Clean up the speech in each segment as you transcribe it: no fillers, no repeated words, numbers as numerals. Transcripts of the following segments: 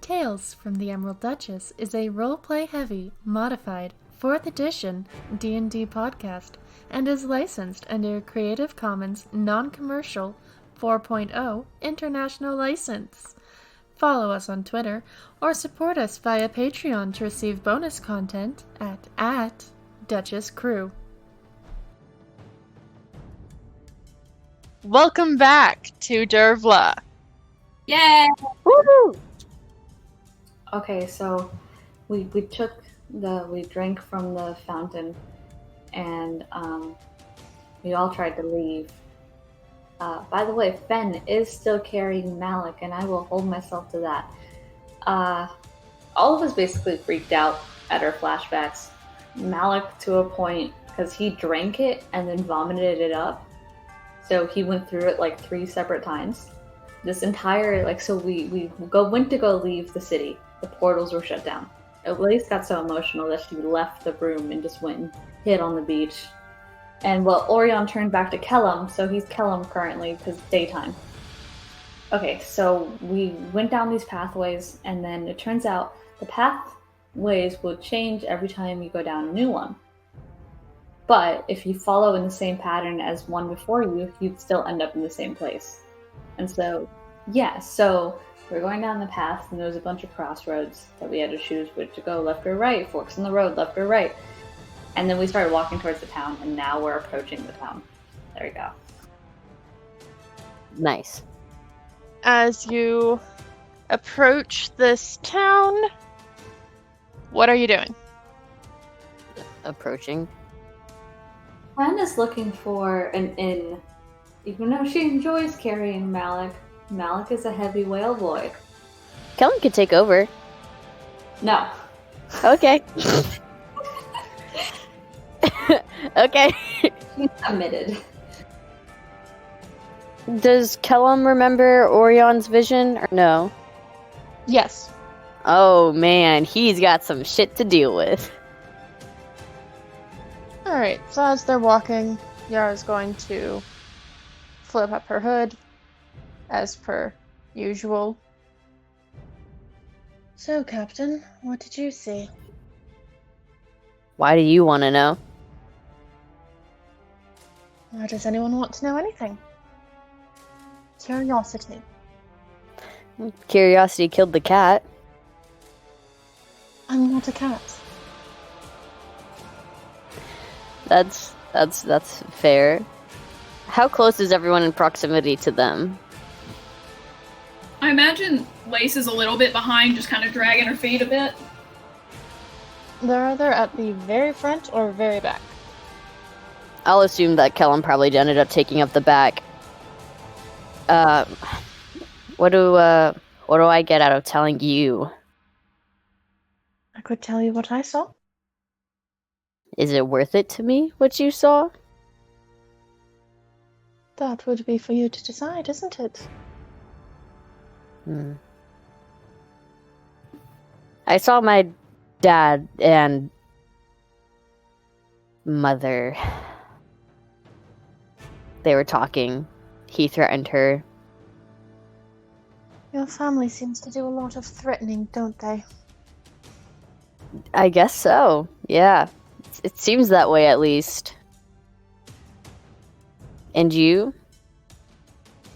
Tales from the Emerald Duchess is a roleplay-heavy, modified, 4th edition D&D podcast and is licensed under a Creative Commons Non-Commercial 4.0 International License. Follow us on Twitter or support us via Patreon to receive bonus content at Duchess Crew. Welcome back to Dervla. Yay! Woo! Okay, so we drank from the fountain, and we all tried to leave. By the way, Fen is still carrying Malik, and I will hold myself to that. All of us basically freaked out at our flashbacks. Malik to a point, because he drank it and then vomited it up. So he went through it like 3 separate times. This entire, so we went to go leave the city. The portals were shut down. Elise got so emotional that she left the room and just went and hid on the beach. And Orion turned back to Kellam, so he's Kellam currently because it's daytime. Okay, so we went down these pathways, and then it turns out the pathways will change every time you go down a new one. But if you follow in the same pattern as one before you, you'd still end up in the same place. And so, so we're going down the path, and there was a bunch of crossroads that we had to choose which to go, left or right, forks in the road, left or right. And then we started walking towards the town, and now we're approaching the town. There you go. Nice. As you approach this town, what are you doing? Approaching. Fen is looking for an inn. Even though she enjoys carrying Malik, Malik is a heavy whale boy. Kellam could take over. No. Okay. Okay. Admitted. Does Kellam remember Orion's vision, or no? Yes. Oh man, he's got some shit to deal with. Alright, so as they're walking, Yara's going to flip up her hood, as per usual. So, Captain, what did you see? Why do you want to know? Why does anyone want to know anything? Curiosity. Curiosity killed the cat. I'm not a cat. That's fair. How close is everyone in proximity to them? I imagine Lace is a little bit behind, just kind of dragging her feet a bit. They're either at the very front or very back. I'll assume that Kellam probably ended up taking up the back. What do I get out of telling you? I could tell you what I saw. Is it worth it to me, what you saw? That would be for you to decide, isn't it? I saw my dad and mother. They were talking. He threatened her. Your family seems to do a lot of threatening, don't they? I guess so, yeah. It seems that way, at least. And you?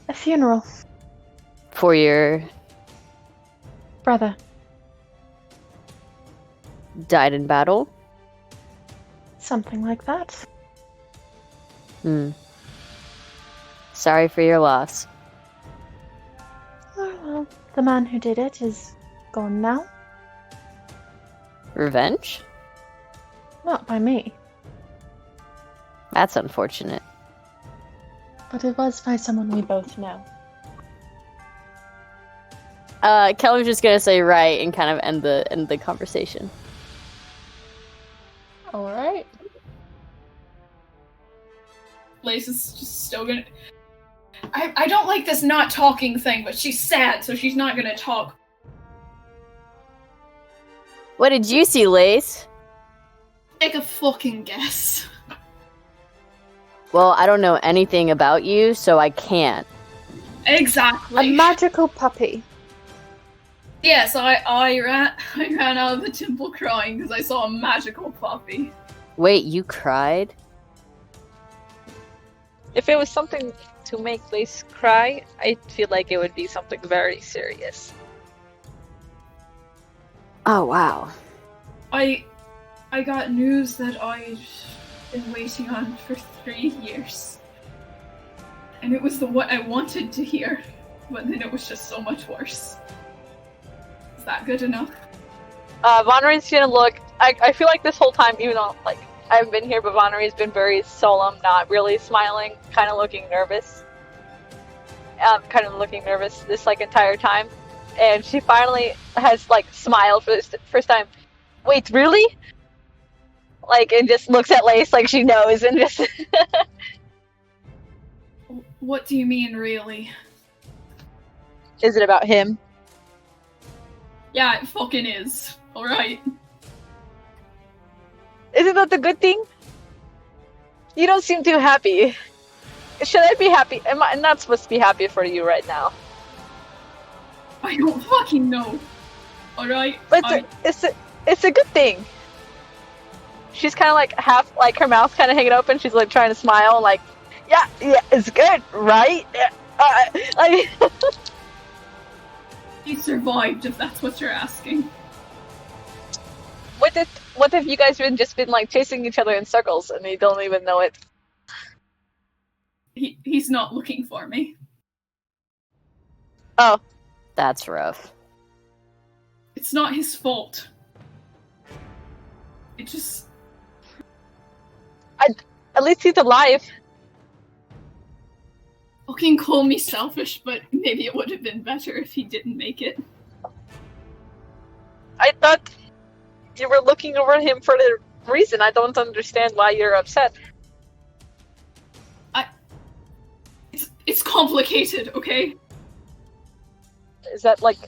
A funeral. For your... Brother. Died in battle? Something like that. Sorry for your loss. Oh, well, the man who did it is gone now. Revenge? Not by me. That's unfortunate. But it was by someone we both know. Kellam's just gonna say right and kind of end the conversation. Alright. Lace is just still gonna... I don't like this not talking thing, but she's sad, so she's not gonna talk. What did you see, Lace? Take a fucking guess. Well, I don't know anything about you, so I can't. Exactly. A magical puppy. Yes, I ran out of the temple crying because I saw a magical puppy. Wait, you cried? If it was something to make Lace cry, I feel like it would be something very serious. Oh, wow. I got news that I've been waiting on for 3 years. And it was what I wanted to hear, but then it was just so much worse. Is that good enough? Vonnery's gonna look. I feel like this whole time, even though like I haven't been here, but Vonnery's been very solemn, not really smiling, kind of looking nervous. This like entire time, and she finally has like smiled for this first time. Wait, really? Like, and just looks at Lace like she knows, and just. What do you mean, really? Is it about him? Yeah, it fucking is. Alright. Isn't that the good thing? You don't seem too happy. Should I be happy? Am I not supposed to be happy for you right now? I don't fucking know. Alright? But it's a good thing. She's kind of like half, like her mouth kind of hanging open. She's like trying to smile, like, yeah, it's good, right? Like, He survived, if that's what you're asking. what if you guys just been like chasing each other in circles and you don't even know it? He's not looking for me. Oh, That's rough. It's not his fault. It just... at least he's alive. Fucking call me selfish, but maybe it would have been better if he didn't make it. I thought you were looking over him for the reason. I don't understand why you're upset. It's complicated, okay? Is that like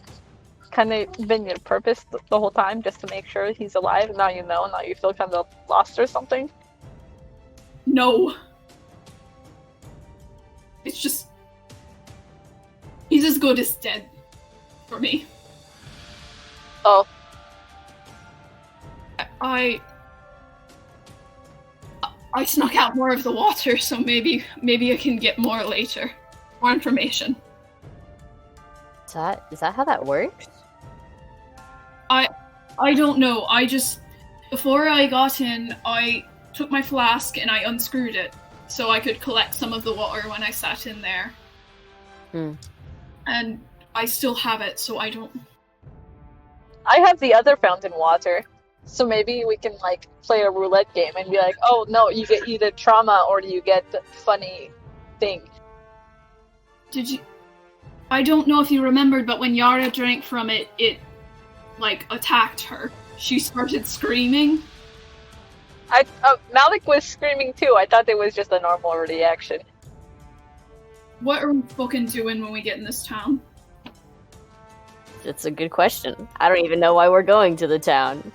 kind of been your purpose the whole time, just to make sure he's alive? Now you know. Now you feel kind of lost or something. No. It's just... He's as good as dead. For me. Oh. I snuck out more of the water, so maybe I can get more later. More information. Is that how that works? I don't know. I just... Before I got in, I took my flask and I unscrewed it so I could collect some of the water when I sat in there. And I still have it, so I don't... I have the other fountain water, so maybe we can like play a roulette game and be like, oh no, you get either trauma or you get the funny thing. Did you... I don't know if you remembered, but when Yara drank from it, it, like, attacked her. She started screaming. Malik was screaming too. I thought it was just a normal reaction. What are we fucking doing when we get in this town? It's a good question. I don't even know why we're going to the town.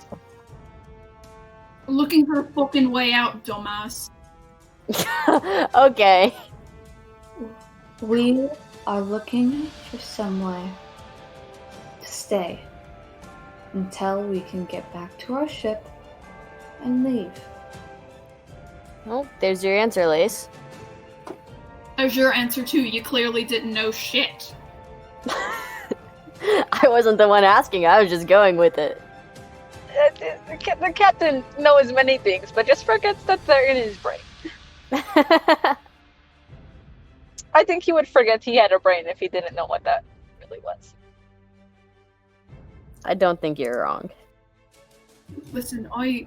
Looking for a fucking way out, dumbass. Okay. We are looking for somewhere to stay until we can get back to our ship and leave. Well, there's your answer, Lace. There's your answer too. You clearly didn't know shit. I wasn't the one asking, I was just going with it. The captain knows many things, but just forgets that they're in his brain. I think he would forget he had a brain if he didn't know what that really was. I don't think you're wrong. Listen, I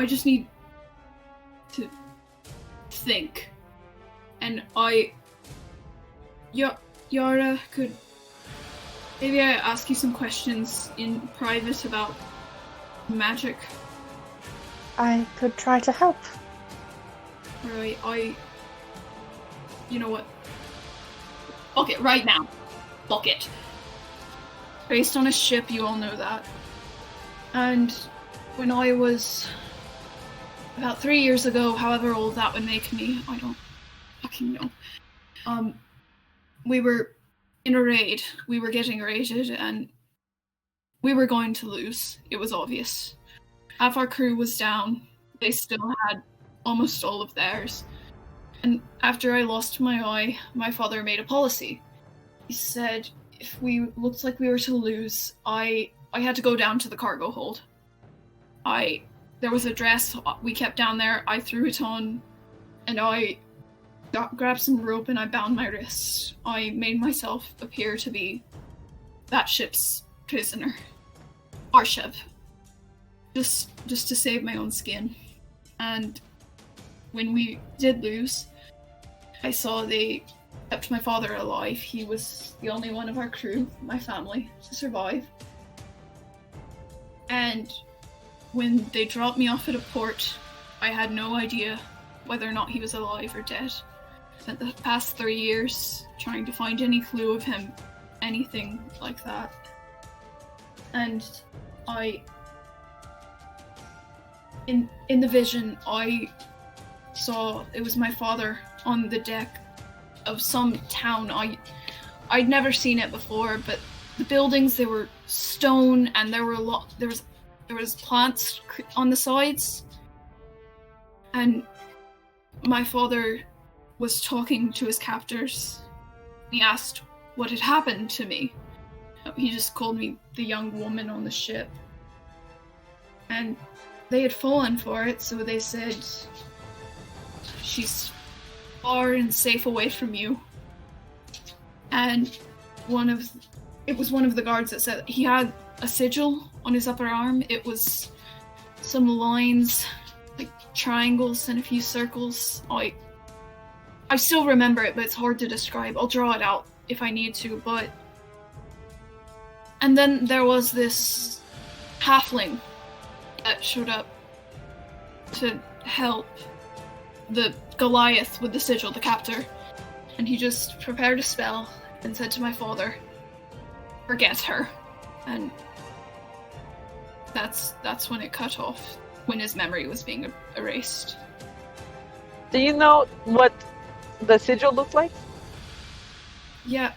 just need to think. And Yara, could maybe I ask you some questions in private about magic? I could try to help. Alright, you know what? Fuck it, right now. Fuck it. Based on a ship, you all know that. And when I was about 3 years ago, however old that would make me, I don't fucking know. We were in a raid. We were getting raided, and we were going to lose. It was obvious. Half our crew was down. They still had almost all of theirs. And after I lost my eye, my father made a policy. He said if we looked like we were to lose, I had to go down to the cargo hold. There was a dress we kept down there. I threw it on, and I grabbed some rope and I bound my wrists. I made myself appear to be that ship's prisoner. Our ship. Just to save my own skin. And when we did lose, I saw they kept my father alive. He was the only one of our crew, my family, to survive. And when they dropped me off at a port, I had no idea whether or not he was alive or dead. Spent the past 3 years trying to find any clue of him, anything like that. And in the vision, I saw it was my father on the deck of some town. I'd never seen it before, but the buildings, they were stone, and there was plants on the sides. And my father was talking to his captors. He asked what had happened to me. He just called me the young woman on the ship. And they had fallen for it, so they said, she's far and safe away from you. And it was one of the guards that said he had a sigil on his upper arm. It was some lines, like triangles and a few circles. I still remember it, but it's hard to describe. I'll draw it out if I need to, but... And then there was this halfling that showed up to help the Goliath with the sigil, the captor. And he just prepared a spell and said to my father, forget her. And that's when it cut off, when his memory was being erased. Do you know what the sigil looked like? Yeah,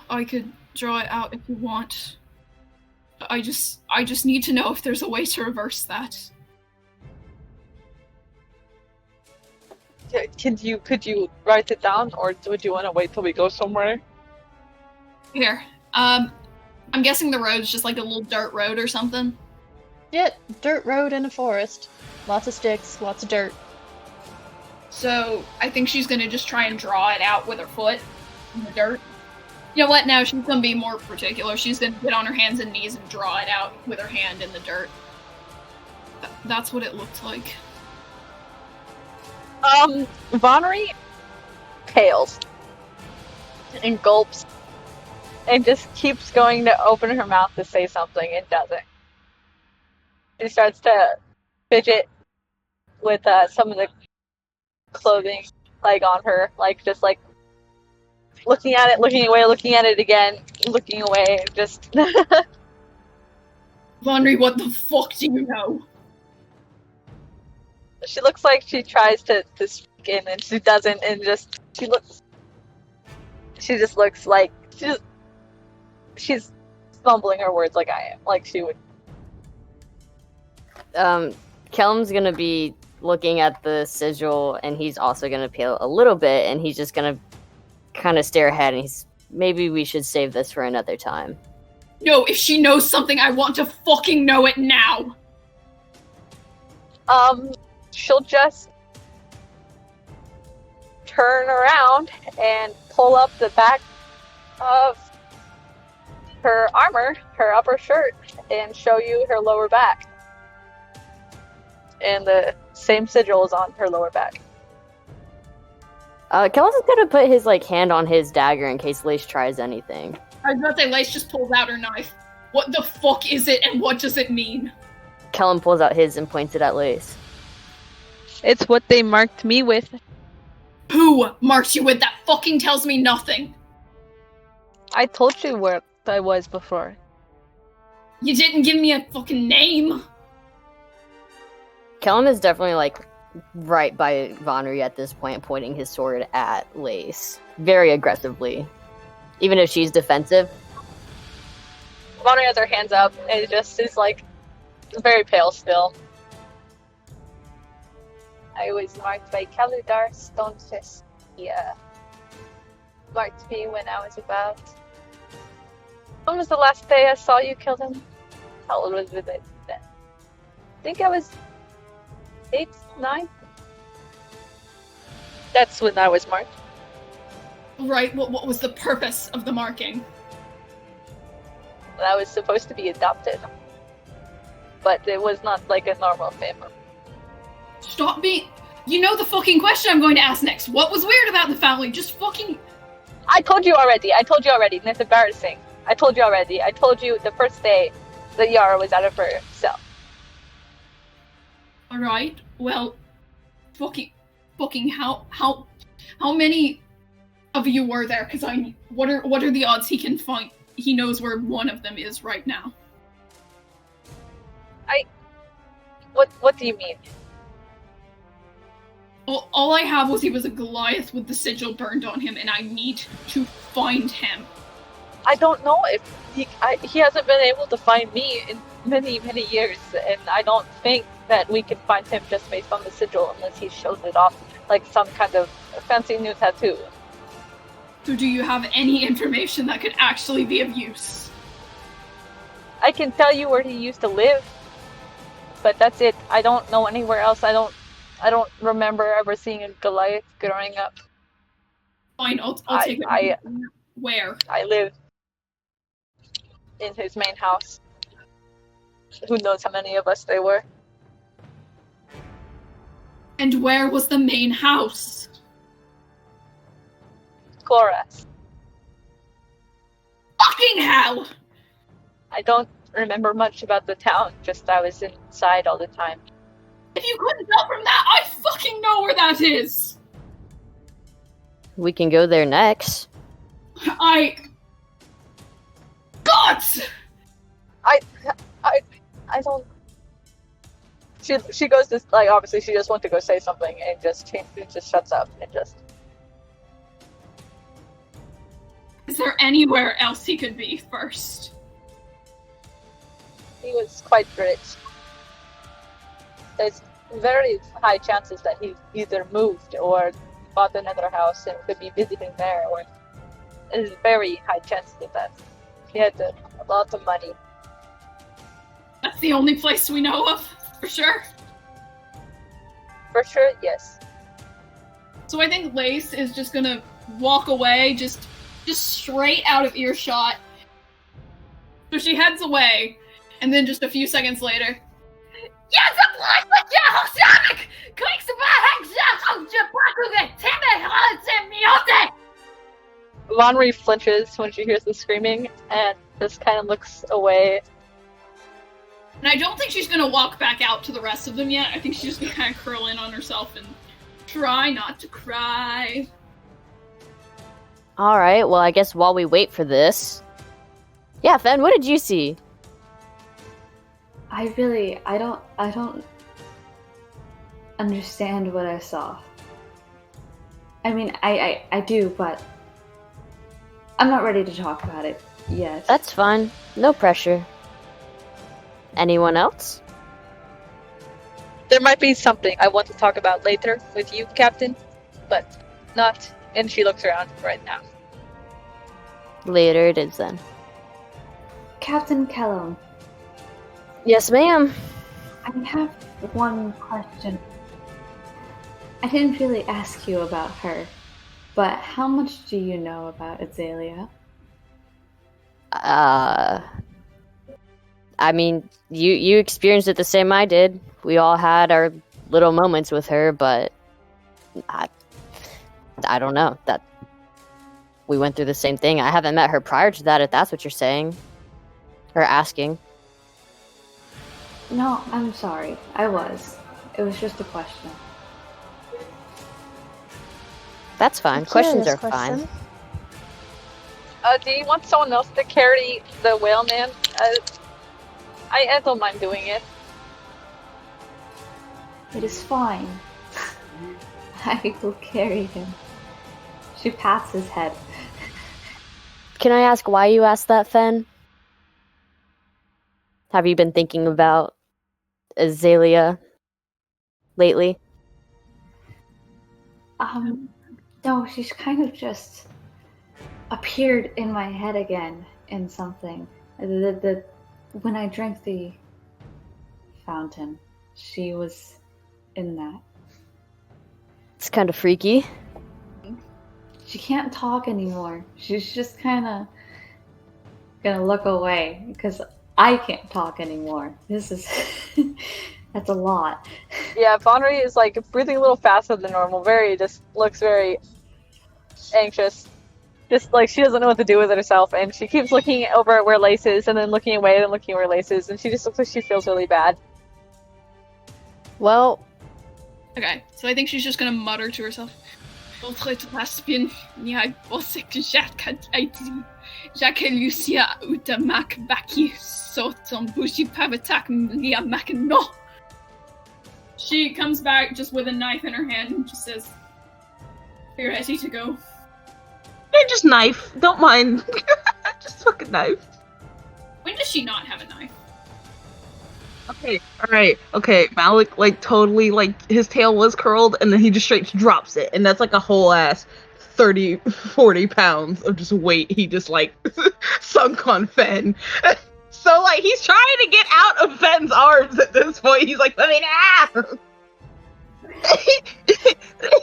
I could draw it out if you want. I just need to know if there's a way to reverse that. Could you write it down, or would you want to wait till we go somewhere? Here. I'm guessing the road's just like a little dirt road or something. Yeah, dirt road in a forest. Lots of sticks, lots of dirt. So I think she's gonna just try and draw it out with her foot in the dirt. You know what? Now she's gonna be more particular. She's gonna get on her hands and knees and draw it out with her hand in the dirt. That's what it looked like. Vonnery pales and gulps and just keeps going to open her mouth to say something and doesn't. She starts to fidget with some of the clothing, like on her, like just like looking at it, looking away, looking at it again, looking away, just. Vonnery, what the fuck do you know? She looks like she tries to speak in, and she doesn't, and she just looks like she's fumbling her words like I am, like she would. Kellam's gonna be looking at the sigil, and he's also gonna pale a little bit, and he's just gonna kind of stare ahead, and maybe we should save this for another time. No, if she knows something, I want to fucking know it now! She'll just turn around and pull up the back of her armor, her upper shirt, and show you her lower back. And the same sigil is on her lower back. Kellam's gonna put his hand on his dagger in case Lace tries anything. I was about to say, Lace just pulls out her knife. What the fuck is it, and what does it mean? Kellam pulls out his and points it at Lace. It's what they marked me with. Who marked you with? That fucking tells me nothing. I told you where I was before. You didn't give me a fucking name. Kellam is definitely right by Vonnery at this point, pointing his sword at Lace very aggressively. Even if she's defensive? Vonnery has her hands up and just is like very pale still. I was marked by Kaludar Stonefist. He marked me when I was about... When was the last day I saw you kill him? How old was it then? I think I was 8, 9. That's when I was marked. Right, what was the purpose of the marking? I was supposed to be adopted. But it was not like a normal family. Stop being... You know the fucking question I'm going to ask next. What was weird about the family? Just fucking... I told you already, and it's embarrassing. I told you already. I told you the first day that Yara was out of her cell. Alright, well... Fucking how many of you were there? Because what are the odds he can find... He knows where one of them is right now. What do you mean? All I have was he was a Goliath with the sigil burned on him, and I need to find him. I don't know if he hasn't been able to find me in many, many years, and I don't think that we can find him just based on the sigil unless he shows it off like some kind of fancy new tattoo. So do you have any information that could actually be of use? I can tell you where he used to live, but that's it. I don't know anywhere else. I don't remember ever seeing a Goliath growing up. Fine, I'll take it. Where? I live in his main house. Who knows how many of us there were. And where was the main house? Chloras. Fucking hell! I don't remember much about the town, just I was inside all the time. If you couldn't tell from that, I fucking know where that is! We can go there next. Gods! I don't... She goes to, like, obviously she just wants to go say something and just shuts up and just... Is there anywhere else he could be first? He was quite rich. There's very high chances that he either moved or bought another house and could be visiting there, or there's very high chances of that. He had a lot of money. That's the only place we know of, for sure. For sure, yes. So I think Lace is just gonna walk away, just straight out of earshot. So she heads away, and then just a few seconds later, Vonnery flinches when she hears the screaming and just kind of looks away. and I don't think she's gonna walk back out to the rest of them yet. I think she's just gonna kind of curl in on herself and try not to cry. Alright, well, I guess while we wait for this... Yeah, Fen, what did you see? I don't understand what I saw. I mean, I do, but I'm not ready to talk about it yet. That's fine. No pressure. Anyone else? There might be something I want to talk about later with you, Captain, but not... And she looks around right now. Later it is then. Captain Kellam, Yes, ma'am. I have one question. I didn't really ask you about her, but how much do you know about Azalea? I mean, you experienced it the same I did. We all had our little moments with her, but I don't know. That we went through the same thing. I haven't met her prior to that, if that's what you're saying. Or asking. No, I'm sorry. I was. It was just a question. That's fine. Questions are fine. Do you want someone else to carry the whale man? I don't mind doing it. It is fine. I will carry him. She pats his head. Can I ask why you asked that, Fen? Have you been thinking about Azalea lately? No, she's kind of just appeared in my head again in something. When I drank the fountain, she was in that. It's kind of freaky. She can't talk anymore. She's just kind of gonna look away because I can't talk anymore. This is that's a lot. Yeah, Vonnery is like breathing a little faster than normal. Just looks very anxious. Just like she doesn't know what to do with it herself, and she keeps looking over at where Lace is, and then looking away, and looking where Lace is, and she just looks like she feels really bad. Well, Okay, so I think she's just gonna mutter to herself. Jacques Lucia uta mac baki soton bushi pavatak lia mac no. She comes back just with a knife in her hand and just says, "You're ready to go." Yeah, just knife. Don't mind. Just fucking knife. When does she not have a knife? Okay, alright, okay. Malik, like, totally, like, his tail was curled, and then he just straight drops it, and that's like a whole ass 30, 40 pounds of just weight he just, like, sunk on Fen. So, like, he's trying to get out of Fen's arms at this point. He's like, let me down!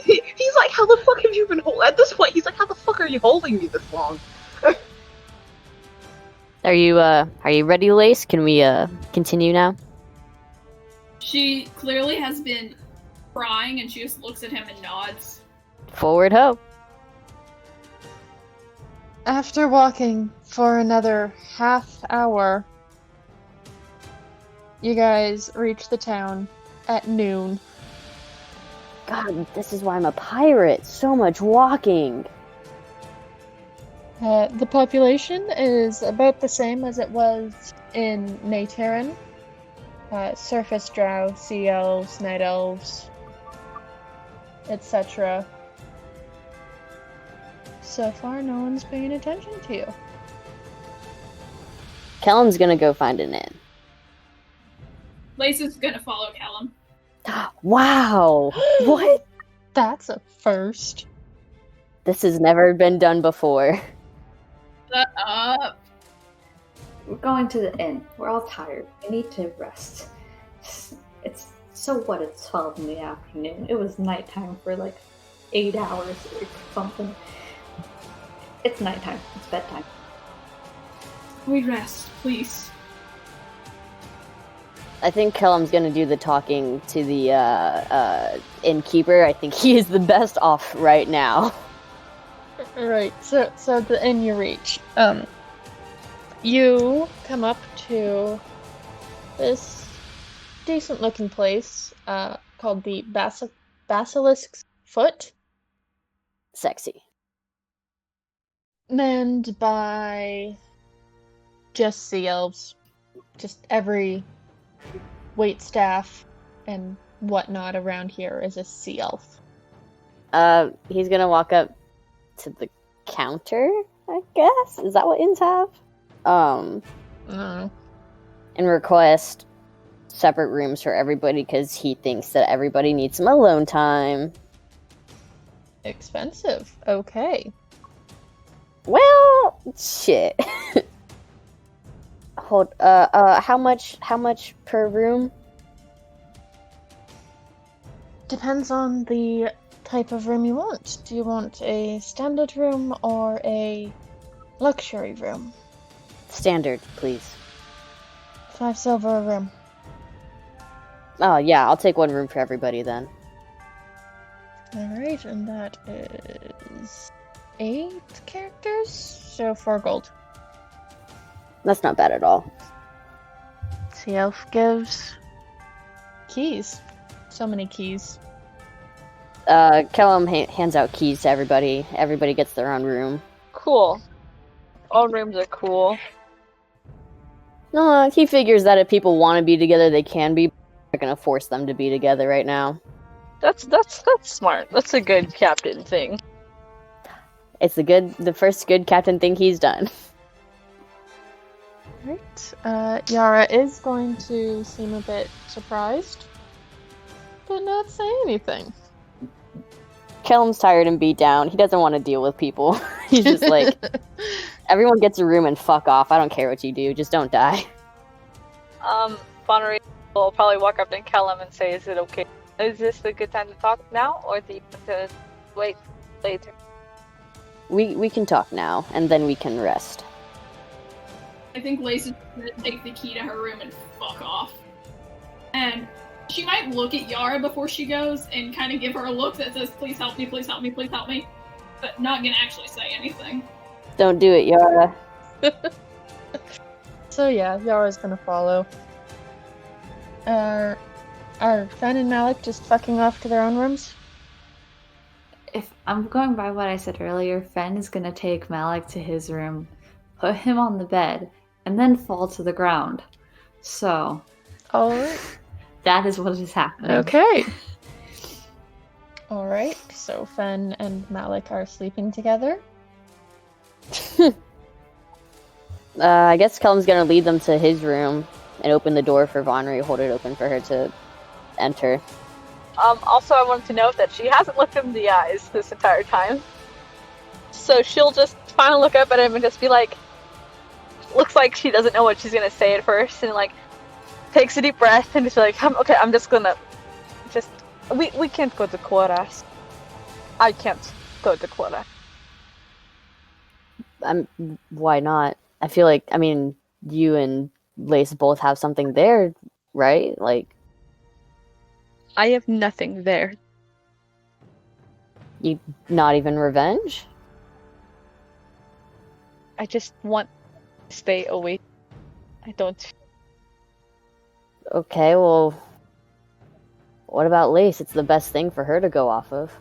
He's like, how the fuck have you been holding? At this point, he's like, how the fuck are you holding me this long? are you ready, Lace? Can we continue now? She clearly has been crying, and she just looks at him and nods. Forward ho. After walking for another half hour, you guys reach the town at noon. God, this is why I'm a pirate. So much walking. The population is about the same as it was in Nhe Tirin. Surface drow, sea elves, night elves, etc. So far, no one's paying attention to you. Kellam's gonna go find an inn. Lace is gonna follow Kellam. Wow! What? That's a first. This has never been done before. Shut up. We're going to the inn. We're all tired. We need to rest. It's so what? It's 12 in the afternoon. It was nighttime for like 8 hours or something. It's nighttime. It's bedtime. We rest, please. I think Kellam's gonna do the talking to the innkeeper. I think he is the best off right now. Right. So the inn you reach. You come up to this decent-looking place called the Basilisk's Foot, Sexy. manned by just sea elves. Just every waitstaff and whatnot around here is a sea elf. He's gonna walk up to the counter, I guess? Is that what inns have? No. And request separate rooms for everybody because he thinks that everybody needs some alone time. Expensive. Okay. Well, shit. Hold, how much per room? Depends on the type of room you want. Do you want a standard room or a luxury room? Standard, please. 5 silver a room. Oh, yeah, I'll take one room for everybody then. Alright, and that is 8 characters, so 4 gold. That's not bad at all. Sea elf gives keys. So many keys. Kellam hands out keys to everybody. Everybody gets their own room. Cool. All rooms are cool. No, he figures that if people want to be together, they can be. We're gonna force them to be together right now. That's smart. That's a good captain thing. It's the first good captain thing he's done. Right. Yara is going to seem a bit surprised, but not say anything. Kellam's tired and beat down. He doesn't want to deal with people. He's just like, everyone gets a room and fuck off. I don't care what you do. Just don't die. Bonnery will probably walk up to Kellam and say, "Is it okay? Is this a good time to talk now, or do you want to wait later?" We can talk now, and then we can rest. I think Lace is gonna take the key to her room and fuck off. And she might look at Yara before she goes and kind of give her a look that says, "Please help me, please help me, please help me," but not gonna actually say anything. Don't do it, Yara. So yeah, Yara's gonna follow. Are Fen and Malik just fucking off to their own rooms? If I'm going by what I said earlier, Fen is gonna take Malik to his room, put him on the bed, and then fall to the ground. So, Alright. that is what is happening. Okay. Alright, so Fen and Malik are sleeping together. I guess Kellam's gonna lead them to his room and open the door for Vonnery, hold it open for her to enter. Also, I wanted to note that she hasn't looked him in the eyes this entire time. So she'll just finally look up at him and just be like, looks like she doesn't know what she's gonna say at first, and like, takes a deep breath and just be like, okay, I'm just gonna, we can't go to Quoras. I can't go to Quora. Why not? I feel like, I mean, you and Lace both have something there, right? Like, I have nothing there. you not even revenge? I just want to stay away. I don't. Okay, well, what about Lace? It's the best thing for her to go off of.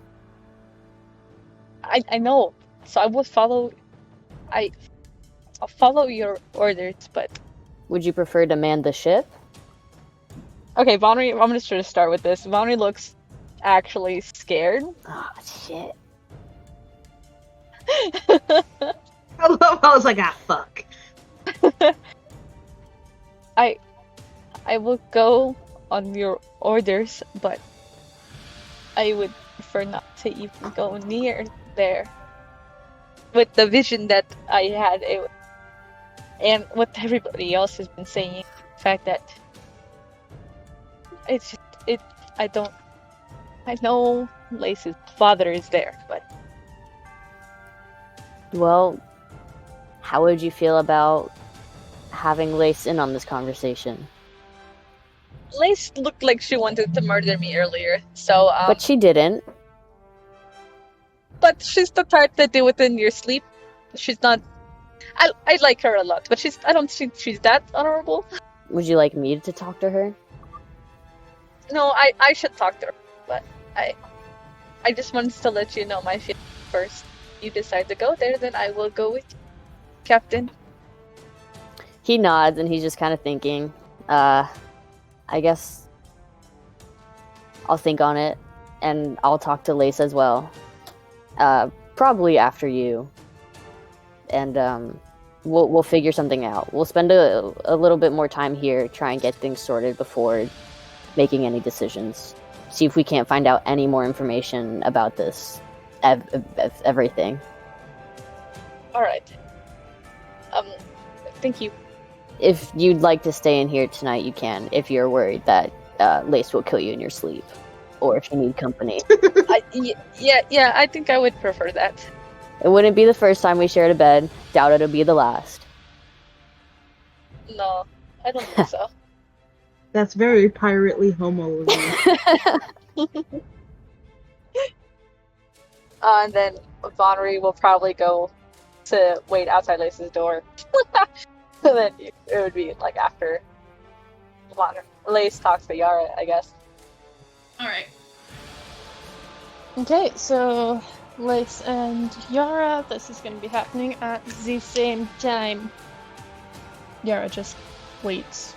I know. So I will follow. I'll follow your orders, but Would you prefer to man the ship? okay, Vonnery. I'm just trying to start with this. Vonnery looks actually scared. Oh, shit. I love how I was like, fuck. I will go on your orders, but I would prefer not to even go near there. With the vision that I had, and what everybody else has been saying, the fact that it's just, I know Lace's father is there, but Well, how would you feel about having Lace in on this conversation? Lace looked like she wanted to murder me earlier, so But she didn't. but she's the type that do it in your sleep. She's not. I like her a lot, but I don't think she's that honorable. Would you like me to talk to her? No, I should talk to her, but I just wanted to let you know my feelings first. You decide to go there, then I will go with you, Captain. He nods and he's just kind of thinking. I guess I'll think on it and I'll talk to Lace as well. Probably after you. And we'll figure something out. We'll spend a little bit more time here, try and get things sorted before making any decisions. See if we can't find out any more information about this. Everything. Alright. Thank you. If you'd like to stay in here tonight, you can, if you're worried that Lace will kill you in your sleep. Or if you need company. Yeah, I think I would prefer that. It wouldn't be the first time we shared a bed. Doubt it'll be the last. No, I don't think so. That's very pirately homo of you. And then Vonnery will probably go to wait outside Lace's door. And then it would be like after Lace talks to Yara, I guess. Alright. Okay, so Lace and Yara, this is going to be happening at the same time. Yara just waits.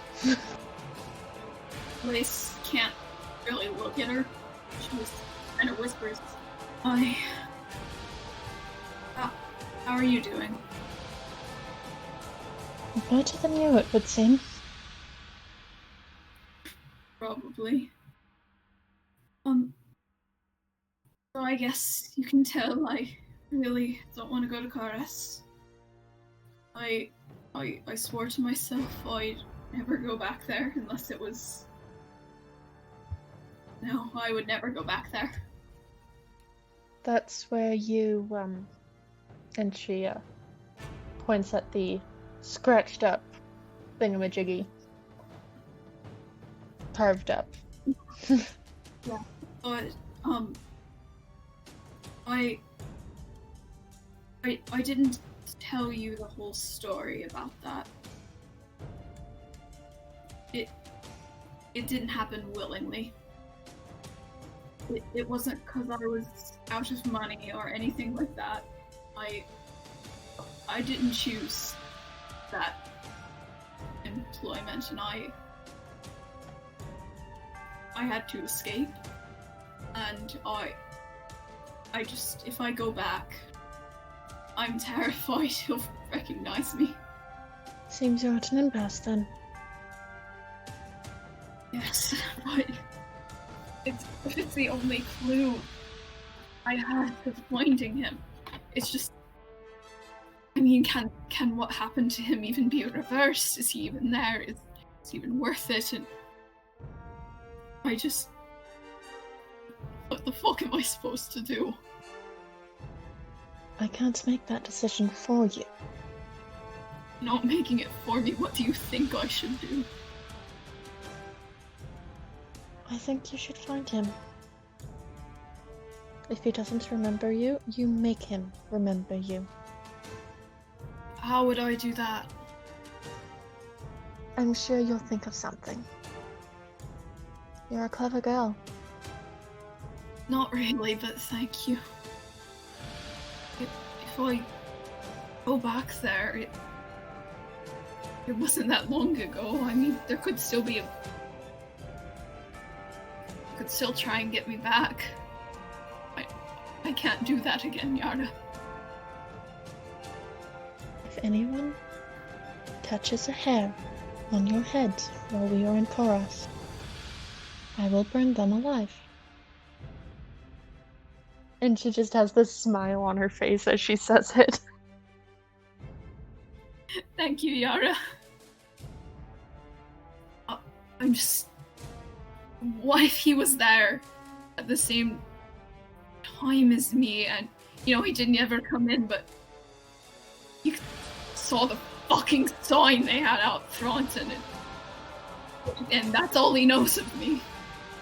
Lace can't really look at her. She just kind of whispers, I How are you doing? Better than you, it would seem. Probably. So I guess you can tell I really don't want to go to Karas. I swore to myself I'd never go back there unless it was... No, I would never go back there. That's where you, and she, points at the scratched up thingamajiggy. Carved up. Yeah. But, I didn't tell you the whole story about that. It didn't happen willingly. It wasn't because I was out of money or anything like that. I didn't choose that employment, and I had to escape. And I just, if I go back, I'm terrified he'll recognize me. Seems you're at an impasse then. Yes, but if it's the only clue I had to finding him, it's just... I mean, can what happened to him even be reversed? Is he even there? Is it even worth it? And I just... What the fuck am I supposed to do? I can't make that decision for you. Not making it for me, what do you think I should do? I think you should find him. If he doesn't remember you, you make him remember you. How would I do that? I'm sure you'll think of something. You're a clever girl. Not really, but thank you. If I go back there, it wasn't that long ago. I mean, there could still be could still try and get me back. I can't do that again, Yara. If anyone touches a hair on your head while we are in Koras, I will burn them alive. And she just has this smile on her face as she says it. Thank you, Yara. I'm just... What if he was there at the same time as me and, you know, he didn't ever come in, but you saw the fucking sign they had out front and that's all he knows of me.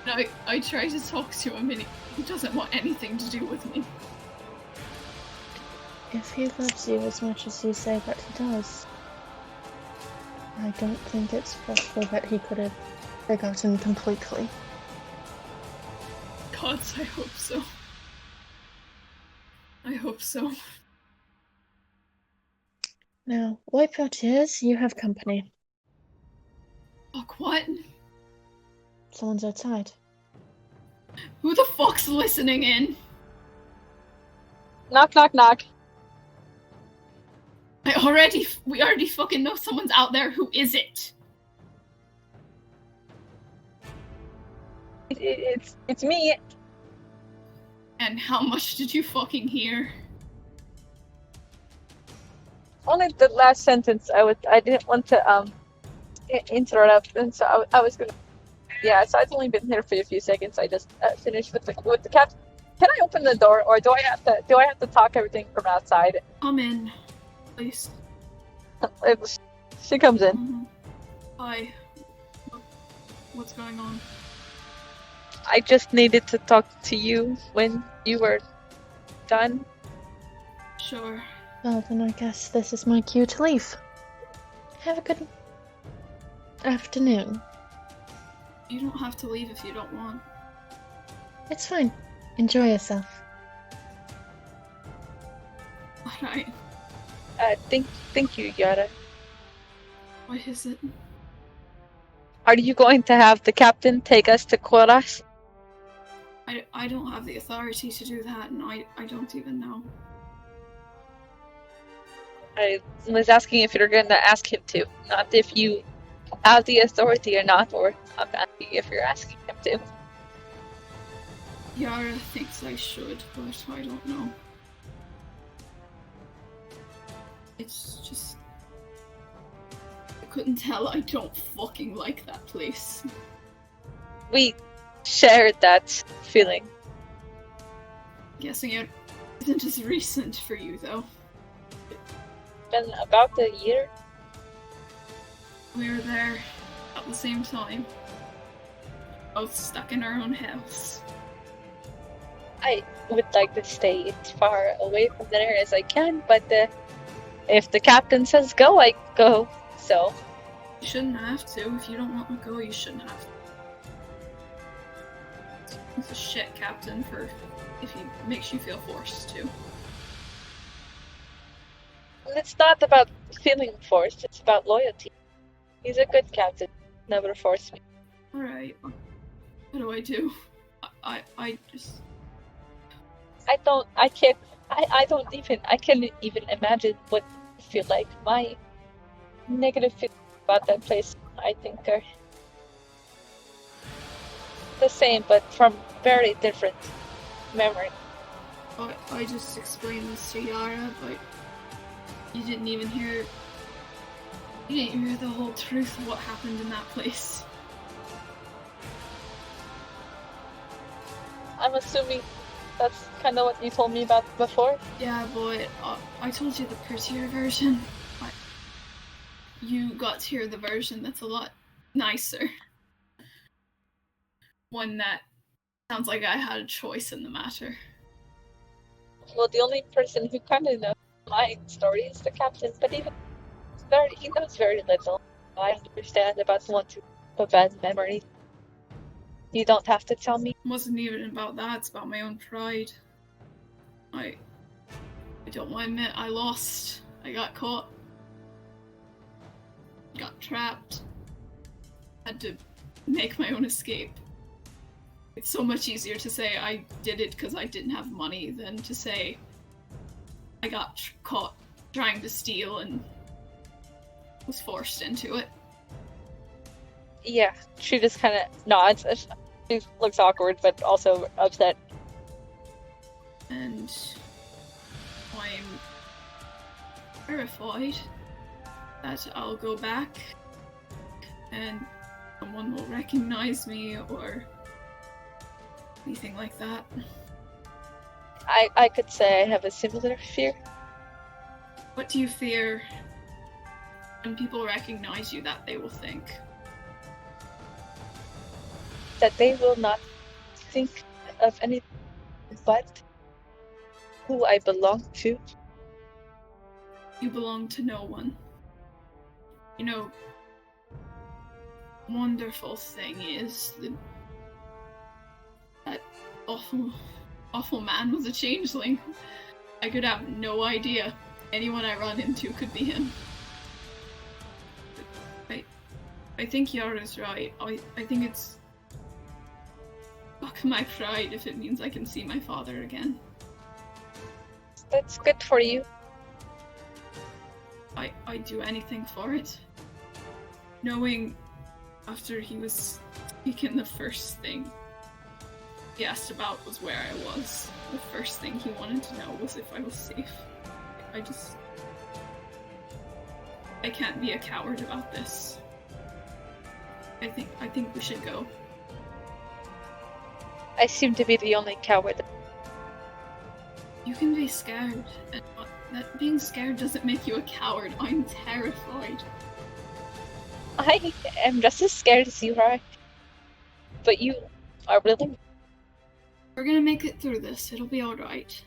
And I try to talk to him and he doesn't want anything to do with me. If he loves you as much as you say that he does, I don't think it's possible that he could have forgotten completely. Gods, I hope so. I hope so. Now, wipe your tears, you have company. Fuck, what? Someone's outside. Who the fuck's listening in? Knock, knock, knock. We already fucking know someone's out there. Who is it? It's me. And how much did you fucking hear? Only the last sentence. I didn't want to interrupt, and so I was gonna. Yeah, so I've only been here for a few seconds. I just finished with the cat. Can I open the door, or do I have to talk everything from outside? Come in, please. She comes in. Mm-hmm. Hi. What's going on? I just needed to talk to you when you were done. Sure. Well, then I guess this is my cue to leave. Have a good afternoon. You don't have to leave if you don't want. It's fine. Enjoy yourself. Alright. Thank you, Yara. What is it? Are you going to have the captain take us to Koras? I don't have the authority to do that, and I don't even know. I was asking if you're gonna ask him to, not if you have the authority or not, or I'm asking if you're asking him to. Yara thinks I should, but I don't know. It's just... I couldn't tell I don't fucking like that place. We shared that feeling. Guessing it isn't as recent for you, though. Been about a year. We were there at the same time. Both stuck in our own house. I would like to stay as far away from there as I can, but if the captain says go, I go. So You shouldn't have to. If you don't want to go, you shouldn't have to. He's a shit captain for if he makes you feel forced to. it's not about feeling forced, it's about loyalty. He's a good captain. Never forced me. Alright. What do I do? I just... I can't even imagine what I feel like. My negative feelings about that place, I think, are the same, but from very different memory. I just explained this to Yara, but you didn't even hear... You didn't hear the whole truth of what happened in that place. I'm assuming that's kind of what you told me about before. Yeah, but I told you the prettier version. You got to hear the version that's a lot nicer. One that sounds like I had a choice in the matter. Well, the only person who kind of knows my story is the captain, but he knows very little. I understand about the ones who have bad memories. You don't have to tell me. It wasn't even about that, it's about my own pride. I don't want to admit I lost. I got caught. Got trapped. Had to make my own escape. It's so much easier to say I did it because I didn't have money than to say I got caught trying to steal and was forced into it. Yeah, she just kind of nods. She looks awkward, but also upset. And I'm terrified that I'll go back and someone will recognize me or anything like that. I could say I have a similar fear. What do you fear when people recognize you that they will think? That they will not think of anything but who I belong to. You belong to no one. You know, wonderful thing is that awful man was a changeling. I could have no idea anyone I run into could be him. But I think Yara's right. I think it's fuck my pride if it means I can see my father again. That's good for you. I'd do anything for it. Knowing after he was taken, the first thing he asked about was where I was. The first thing he wanted to know was if I was safe. I can't be a coward about this. I think we should go. I seem to be the only coward. You can be scared, and that being scared doesn't make you a coward. I'm terrified. I am just as scared as you are. But you are willing. We're gonna make it through this. It'll be alright.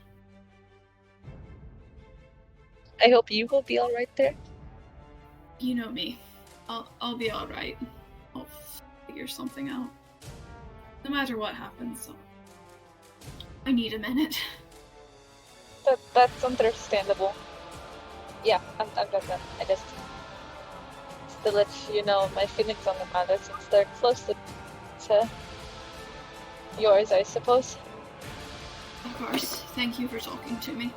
I hope you will be alright there. You know me. I'll be alright. I'll figure something out. No matter what happens, I need a minute. That's understandable. Yeah, I'm done. I just to let you know my feelings on the matter since they're close to yours, I suppose. Of course. Thank you for talking to me.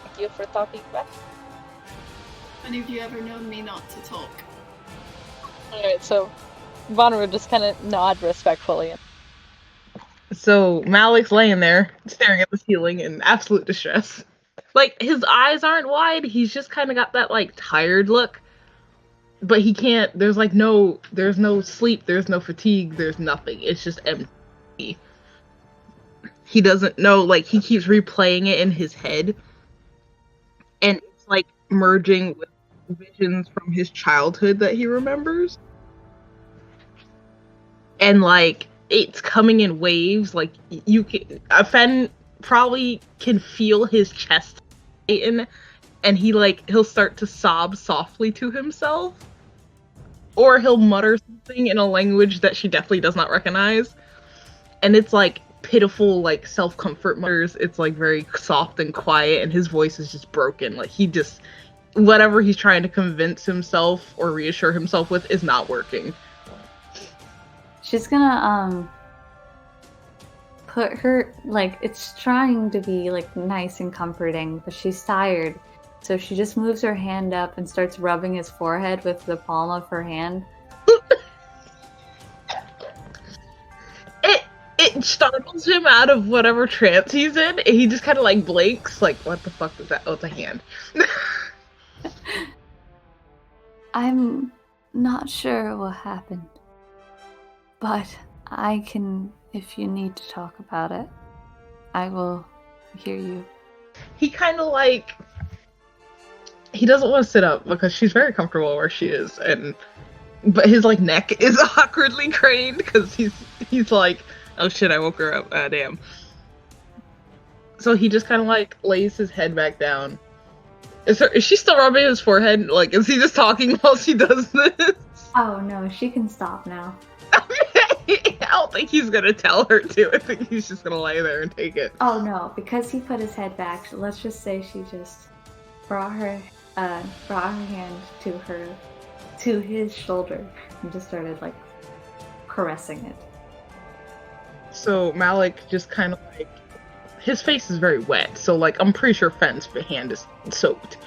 Thank you for talking back. Any of you ever known me not to talk? Alright, so Vonneru would just kind of nod respectfully. So Malik's laying there, staring at the ceiling in absolute distress. Like, his eyes aren't wide, he's just kind of got that, like, tired look. But he can't, there's no sleep, there's no fatigue, there's nothing. It's just empty. He doesn't know, like, he keeps replaying it in his head. And it's, like, merging with visions from his childhood that he remembers. And, like, it's coming in waves. Like, you can, Fen probably can feel his chest tighten, and he'll start to sob softly to himself. Or he'll mutter something in a language that she definitely does not recognize. And it's, like, pitiful, like, self-comfort mutters. It's, like, very soft and quiet, and his voice is just broken. Like, whatever he's trying to convince himself or reassure himself with is not working. She's gonna, put her, like, it's trying to be, like, nice and comforting, but she's tired. So she just moves her hand up and starts rubbing his forehead with the palm of her hand. It startles him out of whatever trance he's in, and he just kind of, like, blinks, like, what the fuck is that? Oh, it's a hand. I'm not sure what happened, but I can, if you need to talk about it, I will hear you. He kind of, like, he doesn't want to sit up because she's very comfortable where she is, but his, like, neck is awkwardly craned because he's like, oh shit, I woke her up, damn. So he just kind of, like, lays his head back down. Is she still rubbing his forehead? Like, is he just talking while she does this? Oh no, she can stop now. I don't think he's gonna tell her to. I think he's just gonna lay there and take it. Oh no, because he put his head back, let's just say she just brought her hand to his shoulder and just started, like, caressing it. So Malik just kind of, like, his face is very wet, so, like, I'm pretty sure Fen's hand is soaked.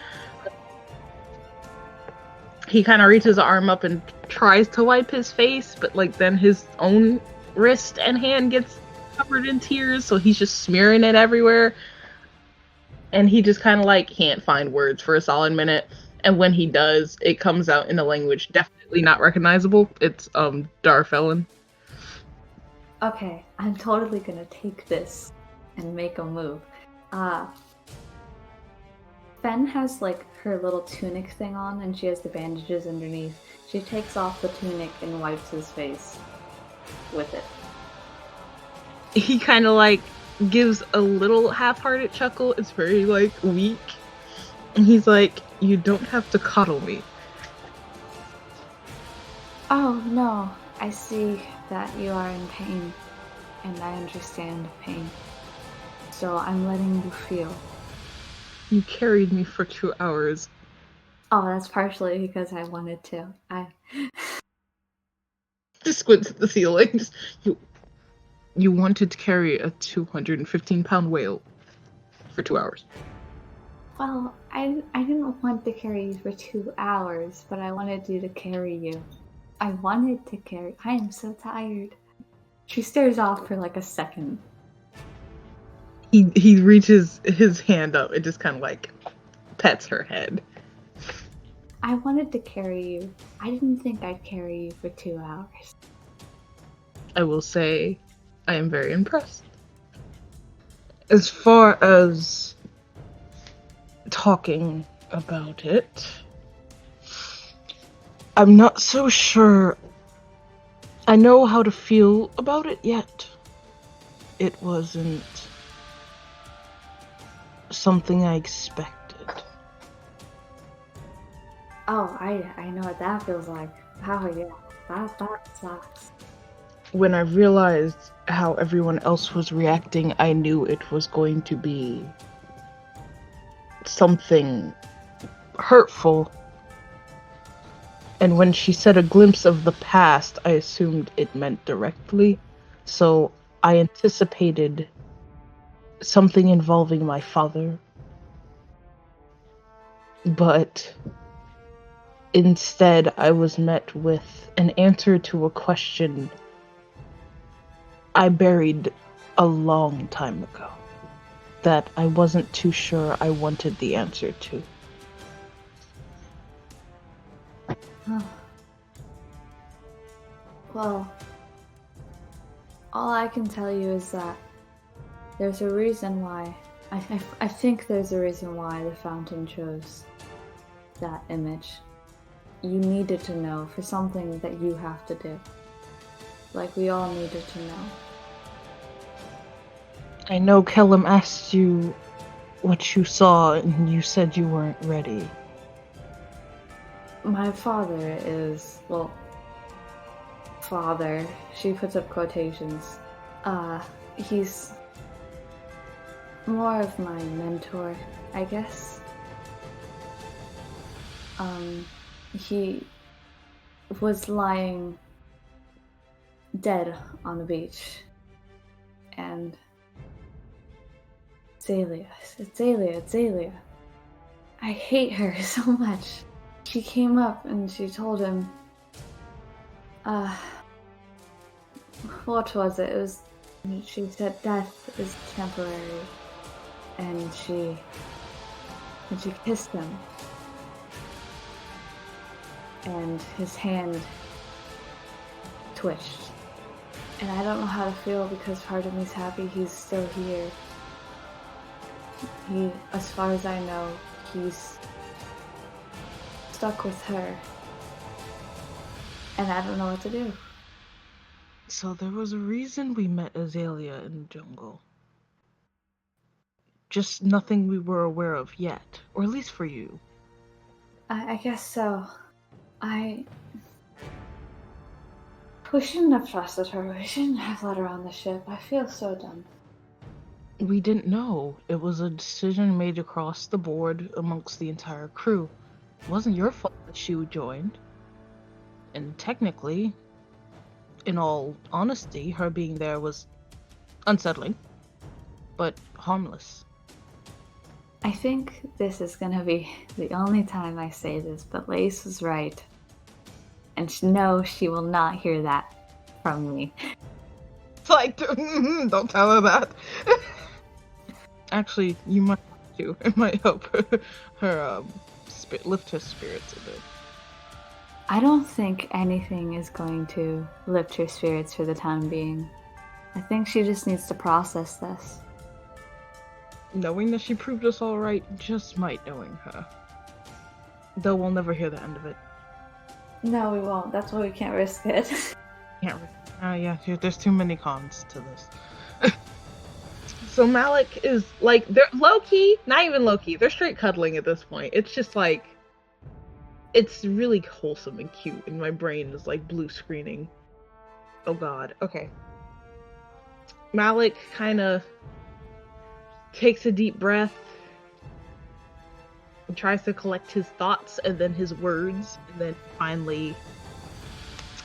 He kind of reaches his arm up and tries to wipe his face, but, like, then his own wrist and hand gets covered in tears, so he's just smearing it everywhere. And he just kind of, like, can't find words for a solid minute. And when he does, it comes out in a language definitely not recognizable. It's, Darfellan. Okay, I'm totally gonna take this and make a move. Fen has, like, her little tunic thing on, and she has the bandages underneath. She takes off the tunic and wipes his face with it. He kind of, like, gives a little half-hearted chuckle. It's very, like, weak. And he's like, you don't have to coddle me. Oh no, I see that you are in pain, and I understand pain. So I'm letting you feel. You carried me for 2 hours. Oh, that's partially because I wanted to. Just squints at the ceiling. Just, you wanted to carry a 215-pound whale for 2 hours. Well, I didn't want to carry you for 2 hours, but I wanted you to carry you. I wanted to carry. I am so tired. She stares off for like a second. He reaches his hand up and just kind of, like, pets her head. I wanted to carry you. I didn't think I'd carry you for 2 hours. I will say, I am very impressed. As far as talking about it, I'm not so sure I know how to feel about it yet. It wasn't something I expected. Oh, I know what that feels like. Oh yeah, that sucks. When I realized how everyone else was reacting, I knew it was going to be something hurtful. And when she said a glimpse of the past, I assumed it meant directly. So I anticipated something involving my father. But Instead, I was met with an answer to a question I buried a long time ago that I wasn't too sure I wanted the answer to. Oh. Well, all I can tell you is that there's a reason why. I think there's a reason why the fountain chose that image. You needed to know for something that you have to do. Like we all needed to know. I know Kellam asked you what you saw, and you said you weren't ready. My father is, well, father, she puts up quotations. He's more of my mentor, I guess. He was lying dead on the beach, and Zalia. I hate her so much. She came up and she told him, what was it? She said death is temporary, and she kissed him, and his hand twitched. And I don't know how to feel because part of me's happy he's still here. As far as I know, he's stuck with her. And I don't know what to do. So there was a reason we met Azalea in the jungle. Just nothing we were aware of yet. Or at least for you. I guess so. We shouldn't have trusted her. We shouldn't have let her on the ship. I feel so dumb. We didn't know. It was a decision made across the board amongst the entire crew. It wasn't your fault that she joined. And technically, in all honesty, her being there was unsettling, but harmless. I think this is gonna be the only time I say this, but Lace was right. And no, she will not hear that from me. It's like, don't tell her that. Actually, you might do. It might help her lift her spirits a bit. I don't think anything is going to lift her spirits for the time being. I think she just needs to process this. Knowing that she proved us all right just might, knowing her. Though we'll never hear the end of it. No, we won't. That's why we can't risk it. Yeah, there's too many cons to this. So Malik is like, they're low-key, not even low-key, they're straight cuddling at this point. It's just like, it's really wholesome and cute, and my brain is like blue screening. Oh god, okay. Malik kind of takes a deep breath and tries to collect his thoughts and then his words, and then finally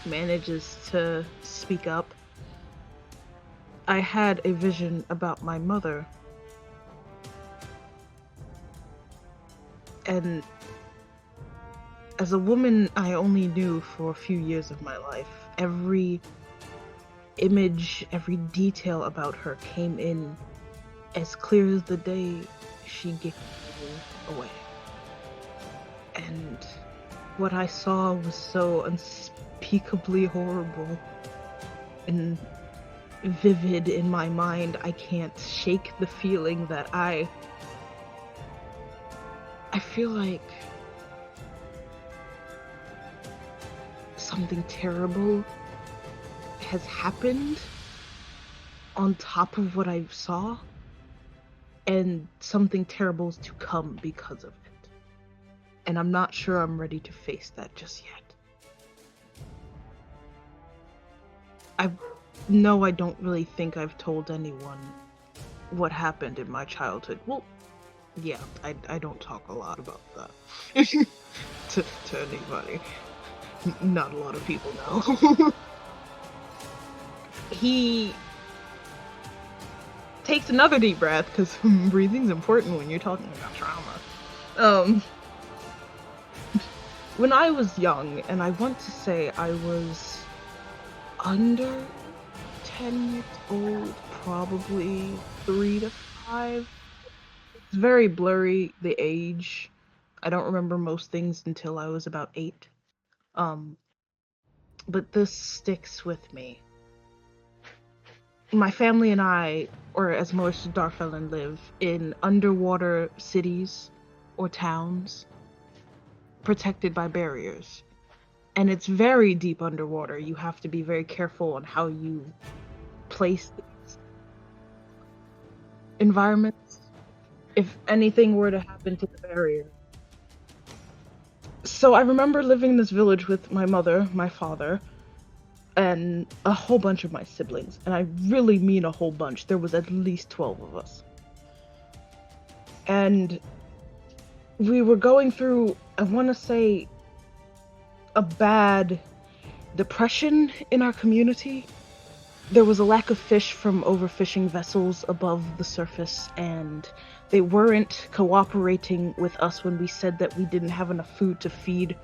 manages to speak up. I had a vision about my mother, and as a woman I only knew for a few years of my life, every image, every detail about her came in as clear as the day she gave me away. And what I saw was so unspeakably horrible and vivid in my mind. I can't shake the feeling that I feel like something terrible has happened on top of what I saw, and something terrible is to come because of it. And I'm not sure I'm ready to face that just yet. I don't really think I've told anyone what happened in my childhood. Well, yeah, I don't talk a lot about that to anybody. Not a lot of people know. He takes another deep breath, because breathing's important when you're talking about trauma. when I was young, and I want to say I was under 10 years old, probably 3 to 5. It's very blurry, the age. I don't remember most things until I was about 8. But this sticks with me. My family and I, or as most Darfellan, live in underwater cities or towns protected by barriers. And it's very deep underwater. You have to be very careful on how you place these environments if anything were to happen to the barrier. So I remember living in this village with my mother, my father, and a whole bunch of my siblings. And I really mean a whole bunch. There was at least 12 of us. And we were going through, I want to say, a bad depression in our community. There was a lack of fish from overfishing vessels above the surface, and they weren't cooperating with us when we said that we didn't have enough food to feed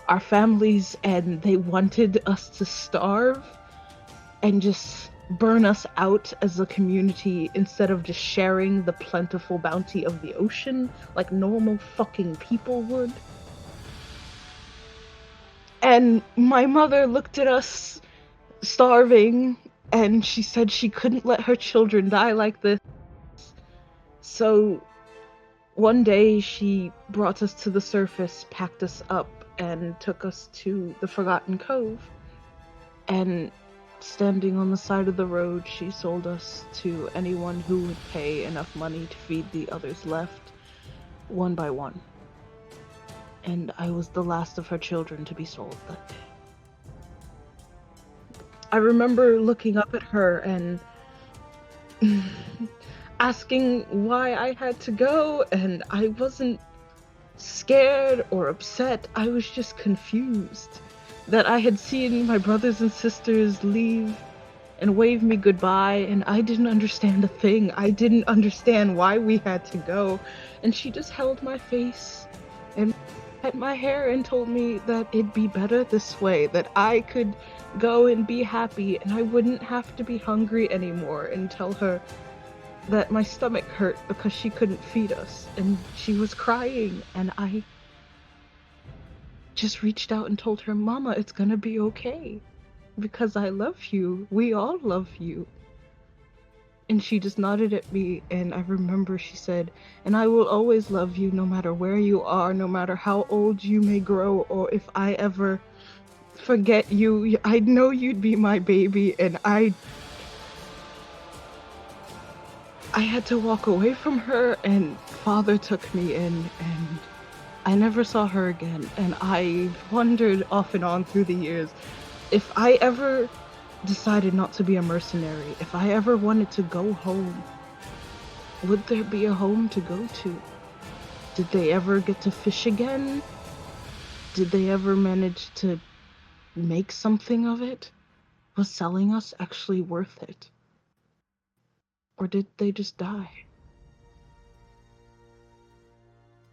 our families, and they wanted us to starve and just burn us out as a community instead of just sharing the plentiful bounty of the ocean like normal fucking people would. And my mother looked at us starving, and she said she couldn't let her children die like this. So one day she brought us to the surface, packed us up, and took us to the Forgotten Cove. And standing on the side of the road, she sold us to anyone who would pay enough money to feed the others left, one by one. And I was the last of her children to be sold that day. I remember looking up at her and asking why I had to go, and I wasn't scared or upset. I was just confused that I had seen my brothers and sisters leave and wave me goodbye, and I didn't understand a thing. I didn't understand why we had to go. And she just held my face and pet my hair and told me that it'd be better this way, that I could go and be happy and I wouldn't have to be hungry anymore, and tell her that my stomach hurt because she couldn't feed us. And she was crying, and I just reached out and told her, "Mama, it's gonna be okay, because I love you. We all love you." And she just nodded at me, and I remember she said, "And I will always love you no matter where you are, no matter how old you may grow, or if I ever forget you, I know you'd be my baby." And I had to walk away from her, and Father took me in, and I never saw her again. And I wondered off and on through the years, if I ever decided not to be a mercenary, if I ever wanted to go home, would there be a home to go to? Did they ever get to fish again? Did they ever manage to make something of it? Was selling us actually worth it? Or did they just die?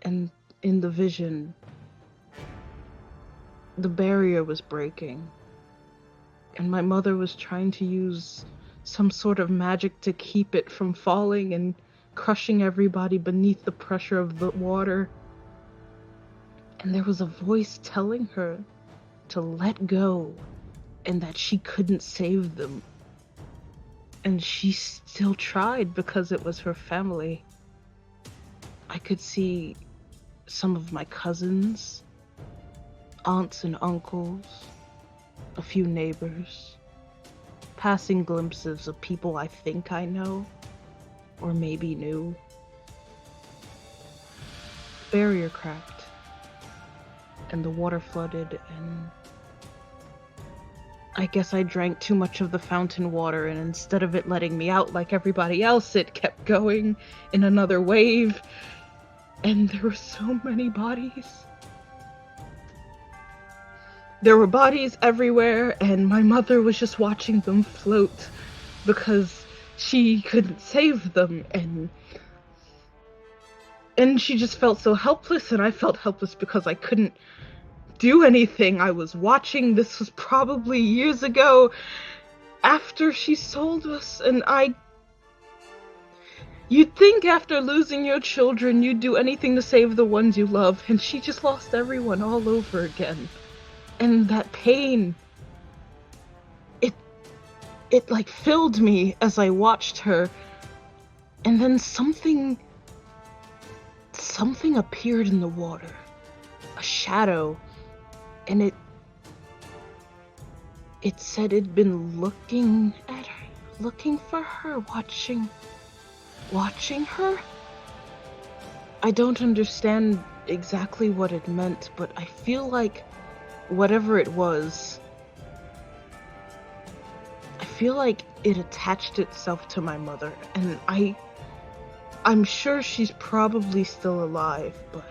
And in the vision, the barrier was breaking, and my mother was trying to use some sort of magic to keep it from falling and crushing everybody beneath the pressure of the water. And there was a voice telling her to let go and that she couldn't save them. And she still tried because it was her family. I could see some of my cousins, aunts and uncles, a few neighbors, passing glimpses of people I think I know, or maybe knew. Barrier cracked, and the water flooded, and I guess I drank too much of the fountain water, and instead of it letting me out like everybody else, it kept going in another wave, and there were so many bodies. There were bodies everywhere, and my mother was just watching them float because she couldn't save them, and she just felt so helpless, and I felt helpless because I couldn't do anything. I was watching. This was probably years ago, after she sold us, and you'd think after losing your children, you'd do anything to save the ones you love, and she just lost everyone all over again. And that pain, it like filled me as I watched her, and then something appeared in the water. A shadow, and it said it'd been looking at her, looking for her, watching her. I don't understand exactly what it meant, but I feel like whatever it was, I feel like it attached itself to my mother, and I'm sure she's probably still alive, but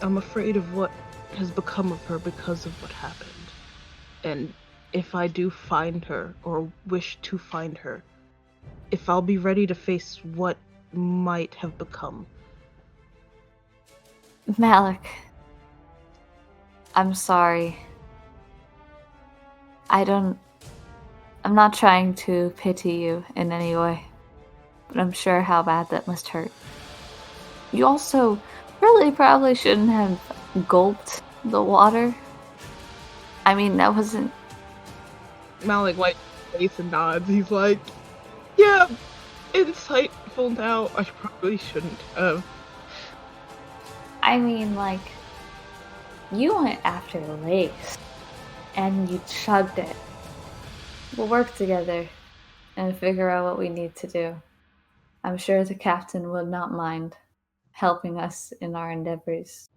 I'm afraid of what has become of her because of what happened. And if I do find her, or wish to find her, if I'll be ready to face what might have become. Malik, I'm sorry. I'm not trying to pity you in any way, but I'm sure how bad that must hurt. You also really probably shouldn't have gulped the water. I mean, that wasn't... Malik wipes his face and nods. He's like, yeah, insightful now. I probably shouldn't have. I mean, like, you went after Lace, and you chugged it. We'll work together and figure out what we need to do. I'm sure the captain would not mind helping us in our endeavors.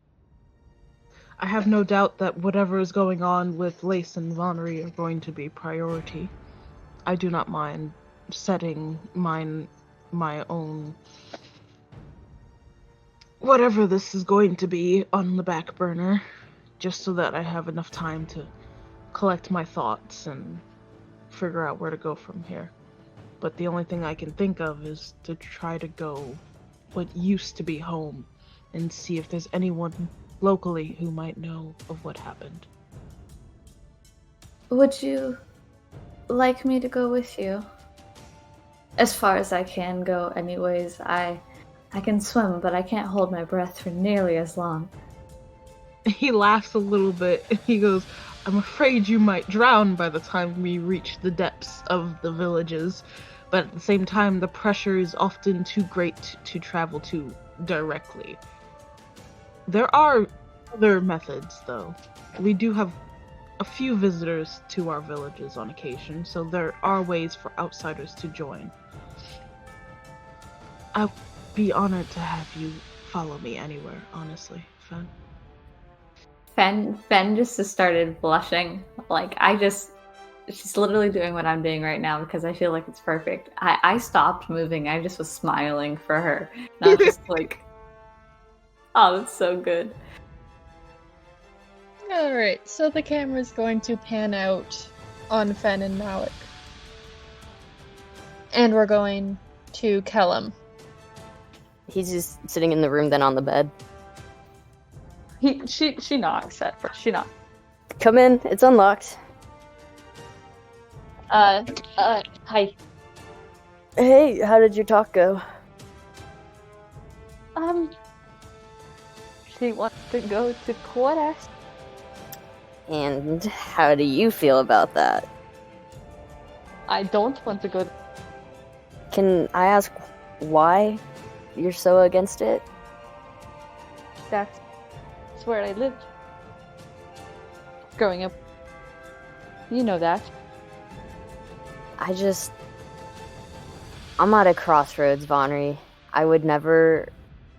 I have no doubt that whatever is going on with Lace and Vonnery are going to be priority. I do not mind setting my own whatever this is going to be on the back burner, just so that I have enough time to collect my thoughts and figure out where to go from here. But the only thing I can think of is to try to go what used to be home and see if there's anyone locally who might know of what happened. Would you like me to go with you? As far as I can go anyways. I can swim, but I can't hold my breath for nearly as long. He laughs a little bit and he goes, I'm afraid you might drown by the time we reach the depths of the villages, but at the same time the pressure is often too great to travel to directly. There are other methods, though. We do have a few visitors to our villages on occasion, so there are ways for outsiders to join. I'd be honored to have you follow me anywhere, honestly, Fen. Fen just started blushing. Like, she's literally doing what I'm doing right now because I feel like it's perfect. I stopped moving. I just was smiling for her. Not just like, oh, that's so good. Alright, so the camera's going to pan out on Fen and Malik. And we're going to Kellam. He's just sitting in the room, then on the bed. She knocks at first. She knocks. Come in, it's unlocked. Hi. Hey, how did your talk go? She wants to go to quarters. And how do you feel about that? I don't want to go. Can I ask why you're so against it? That's where I lived. Growing up. You know that. I'm at a crossroads, Vonnery. I would never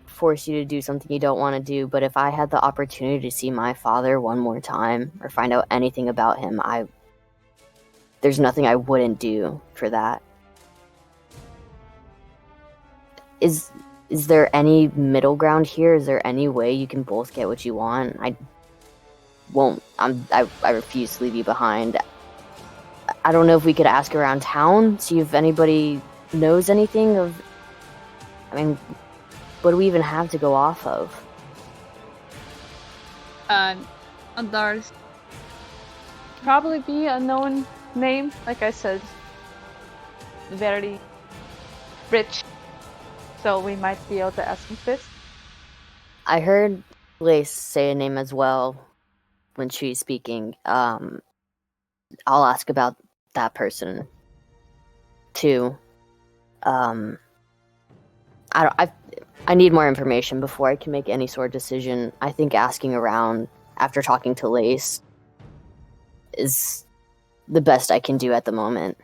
force you to do something you don't want to do, but if I had the opportunity to see my father one more time or find out anything about him, there's nothing I wouldn't do for that. Is there any middle ground here? Is there any way you can both get what you want? I refuse to leave you behind. I don't know if we could ask around town, see if anybody knows anything of... I mean, what do we even have to go off of? And there's probably be a known name. Like I said, very rich. So we might be able to ask him this. I heard Lace say a name as well when she's speaking. I'll ask about that person too. I need more information before I can make any sort of decision. I think asking around after talking to Lace is the best I can do at the moment.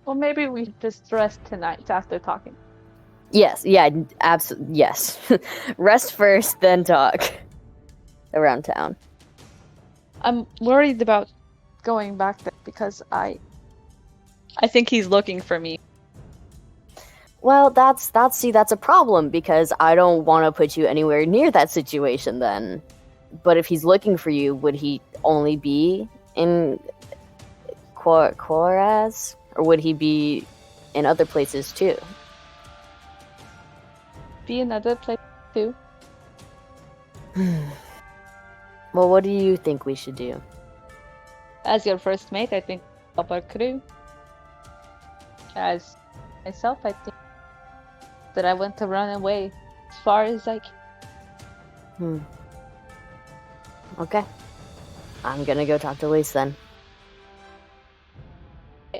Well, maybe we just rest tonight after talking. Yes, yeah, absolutely, yes. Rest first, then talk around town. I'm worried about going back there because I think he's looking for me. Well, that's a problem because I don't want to put you anywhere near that situation then. But if he's looking for you, would he only be in Koraz? Or would he be in other places too? Be in other places too? Well, what do you think we should do? As your first mate, I think help our crew. As myself, I think that I want to run away as far as I can. Okay. I'm gonna go talk to Lace then.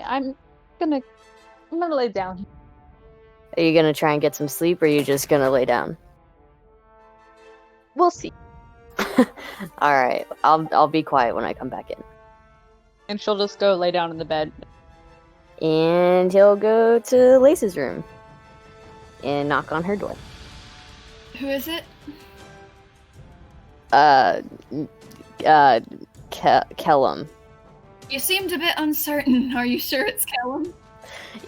I'm gonna lay down. Are you gonna try and get some sleep, or are you just gonna lay down? We'll see. Alright, I'll be quiet when I come back in. And she'll just go lay down in the bed. And he'll go to Lace's room and knock on her door. Who is it? Kellam. You seemed a bit uncertain. Are you sure it's Kellam?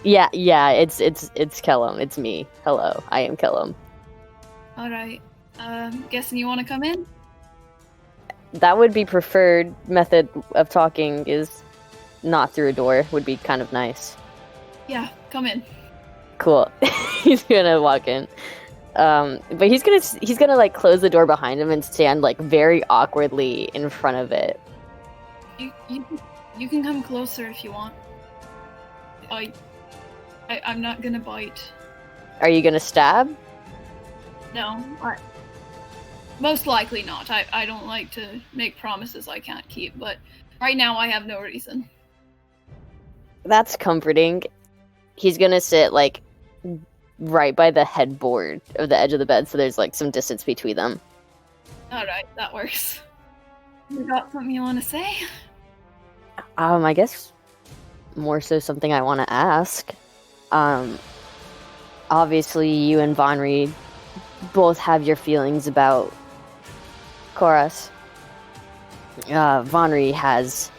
Yeah, it's Kellam. It's me. Hello, I am Kellam. Alright. Guessing you want to come in? That would be preferred method of talking, is not through a door. Would be kind of nice. Yeah, come in. Cool. He's gonna walk in. But he's gonna like close the door behind him and stand like very awkwardly in front of it. You can come closer if you want. I'm not gonna bite. Are you gonna stab? No, most likely not. I don't like to make promises I can't keep, but right now I have no reason. That's comforting. He's gonna sit like right by the headboard of the edge of the bed, so there's like some distance between them. Alright, that works. You got something you want to say? I guess more so something I want to ask. Obviously you and Vonri both have your feelings about Chorus. Vonri has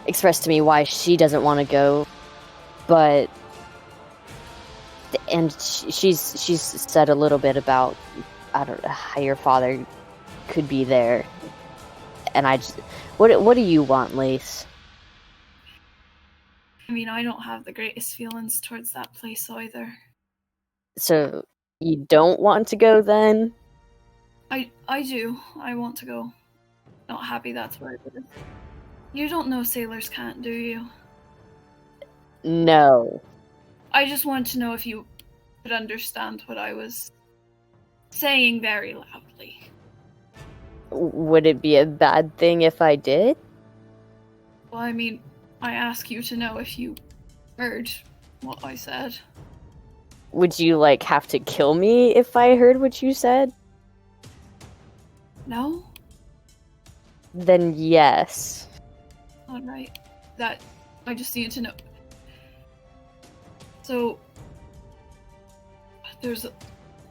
expressed to me why she doesn't want to go, but she's said a little bit about, I don't know, how your father could be there, and I just, what do you want, Lace? I mean, I don't have the greatest feelings towards that place either. So you don't want to go then? I do. I want to go. Not happy that's where it is. You don't know sailors can't, do you? No. I just wanted to know if you could understand what I was saying very loudly. Would it be a bad thing if I did? Well, I mean, I ask you to know if you heard what I said. Would you, like, have to kill me if I heard what you said? No? Then yes. Alright. That, I just need to know. So, there's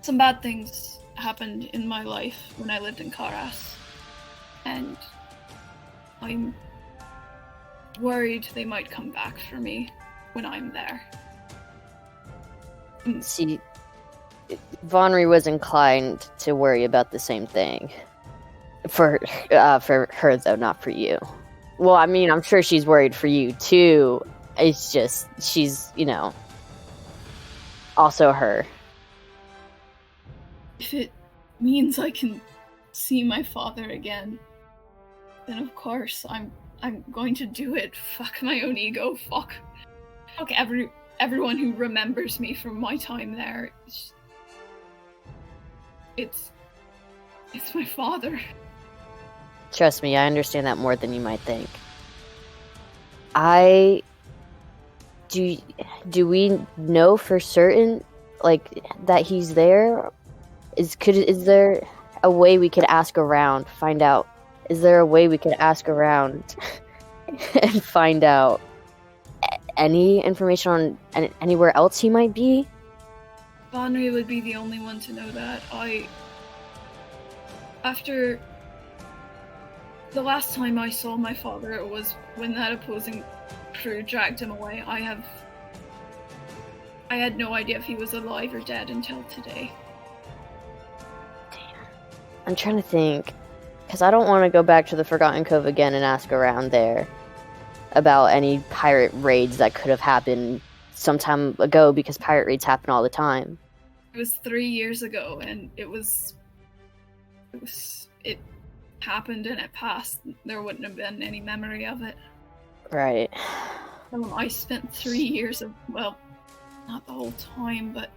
some bad things happened in my life when I lived in Karas. And I'm worried they might come back for me when I'm there. See, Vonri was inclined to worry about the same thing. For her, though, not for you. Well, I mean, I'm sure she's worried for you, too. It's just, she's, also her. If it means I can see my father again, then of course I'm going to do it. Fuck my own ego. Fuck everyone who remembers me from my time there. It's my father. Trust me, I understand that more than you might think. Do we know for certain, like, that he's there? Is there a way we could ask around, find out? Is there a way we could ask around and find out any information on anywhere else he might be? Bonry would be the only one to know that. After the last time I saw my father was when that opposing crew dragged him away. I had no idea if he was alive or dead until today. I'm trying to think, because I don't want to go back to the Forgotten Cove again and ask around there about any pirate raids that could have happened some time ago, because pirate raids happen all the time. It was 3 years ago, and it happened and it passed. There wouldn't have been any memory of it. Right. I spent 3 years of, well, not the whole time, but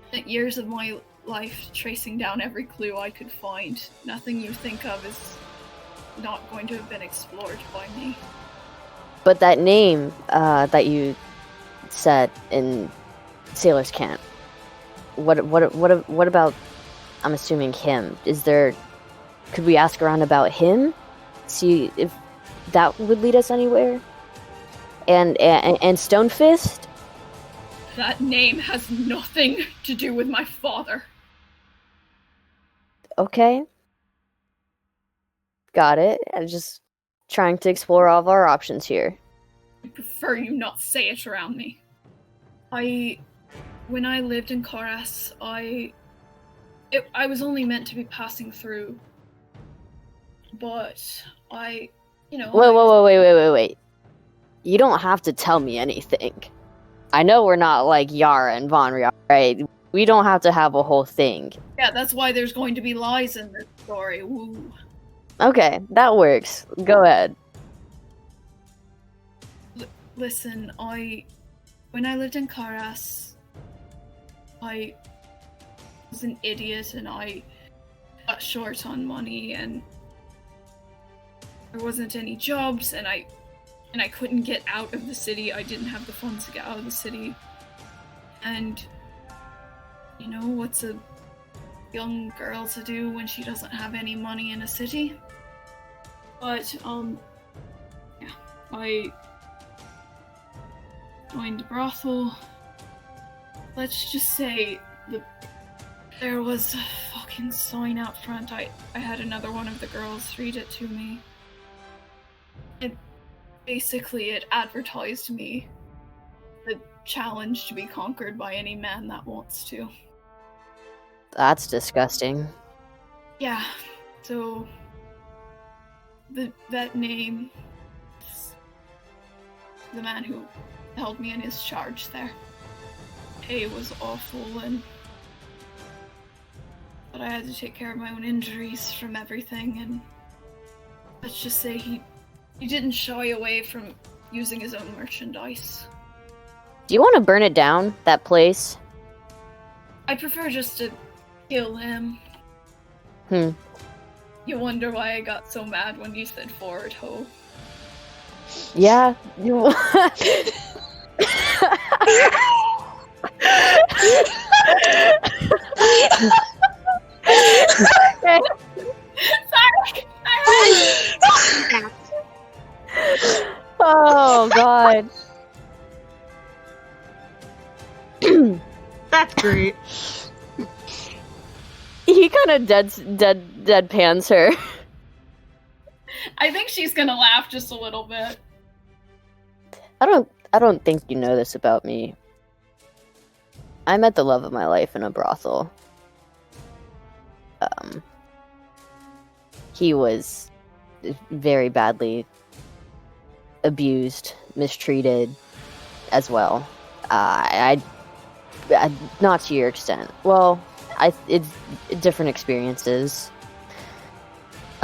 spent years of my life tracing down every clue I could find. Nothing you think of is not going to have been explored by me. But that name that you said in Sailor's Camp, what about, I'm assuming, him? Could we ask around about him? See if that would lead us anywhere? And Stonefist? That name has nothing to do with my father. Okay. Got it. I'm just trying to explore all of our options here. I prefer you not say it around me. When I lived in Koras, I was only meant to be passing through. But wait. You don't have to tell me anything. I know we're not like Yara and Vonri, right? We don't have to have a whole thing. Yeah, that's why there's going to be lies in this story. Woo. Okay, that works. Go ahead. Listen, when I lived in Karas, I was an idiot and I got short on money and there wasn't any jobs and I couldn't get out of the city. I didn't have the funds to get out of the city. And you know, what's a young girl to do when she doesn't have any money in a city? But, yeah, I joined a brothel. Let's just say there was a fucking sign out front. I had another one of the girls read it to me. It advertised me the challenge to be conquered by any man that wants to. That's disgusting. Yeah, so that name is the man who held me in his charge there. Pay was awful, but I had to take care of my own injuries from everything, and let's just say he didn't shy away from using his own merchandise. Do you want to burn it down, that place? I prefer just to kill him. You wonder why I got so mad when you said forward ho. Yeah. Sorry! Oh, God. That's great. He kind of deadpans her. I think she's gonna laugh just a little bit. I don't think you know this about me. I met the love of my life in a brothel. He was very badly abused, mistreated as well. I not to your extent. Well, it's different experiences.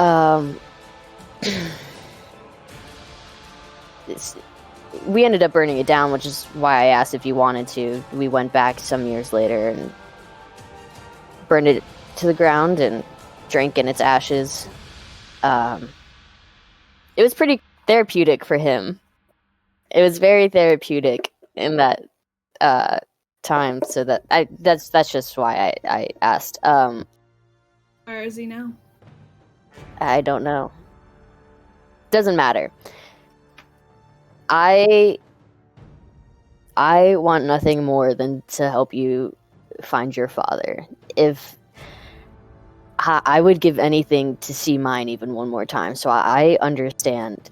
Um, we ended up burning it down, which is why I asked if you wanted to. We went back some years later and burned it to the ground and drank in its ashes. It was pretty therapeutic for him. It was very therapeutic in that time, so that's just why I asked. Where is he now? I don't know. Doesn't matter. I want nothing more than to help you find your father. If I would give anything to see mine even one more time, so I understand.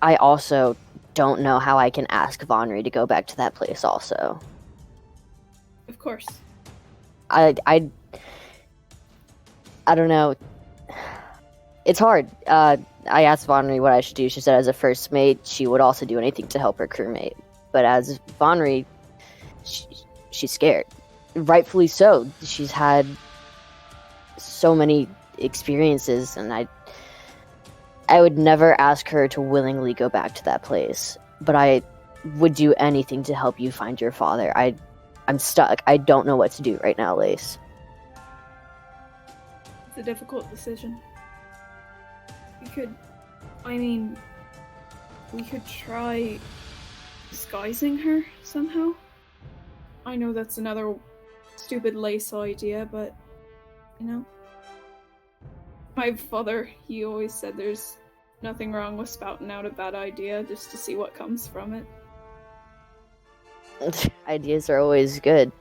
I also don't know how I can ask Vonri to go back to that place also. Of course. I don't know. It's hard. I asked Vonri what I should do. She said as a first mate, she would also do anything to help her crewmate. But as Vonri, she's scared. Rightfully so. She's had so many experiences, and I would never ask her to willingly go back to that place. But I would do anything to help you find your father. I'm stuck. I don't know what to do right now, Lace. It's a difficult decision. We could try disguising her somehow. I know that's another stupid Lace idea, but, you know. My father, he always said there's nothing wrong with spouting out a bad idea just to see what comes from it. Ideas are always good.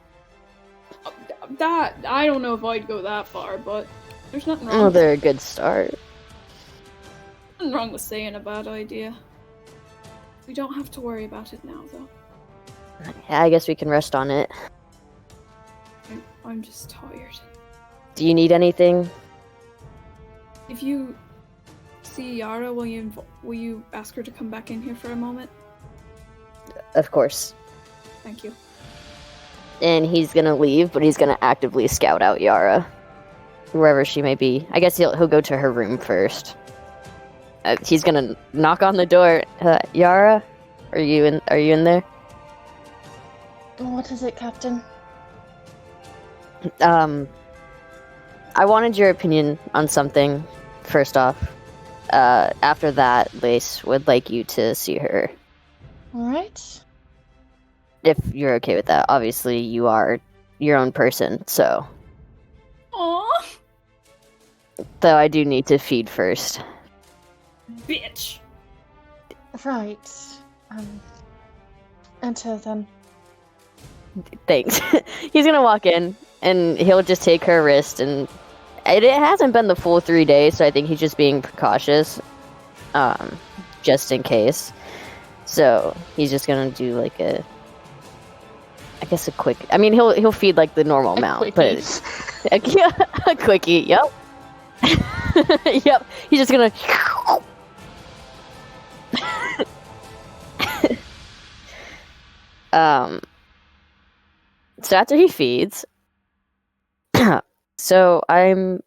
That, I don't know if I'd go that far, but there's nothing wrong Oh, with they're a good start. Nothing wrong with saying a bad idea. We don't have to worry about it now, though. Yeah, I guess we can rest on it. I'm just tired. Do you need anything? If you see Yara, will you ask her to come back in here for a moment? Of course. Thank you. And he's gonna leave, but he's gonna actively scout out Yara, wherever she may be. I guess he'll go to her room first. He's gonna knock on the door. Yara, are you in there? What is it, Captain? I wanted your opinion on something. First off, after that, Lace would like you to see her. All right. If you're okay with that. Obviously, you are your own person, so. Aww. Though I do need to feed first. Bitch. Right. Enter then. Thanks. He's gonna walk in, and he'll just take her wrist, and it hasn't been the full 3 days, so I think he's just being precautious, just in case. So he's just gonna do like a quick. I mean, he'll feed like the normal amount, but a quickie. Yep. Yep. He's just gonna. So after he feeds, so I've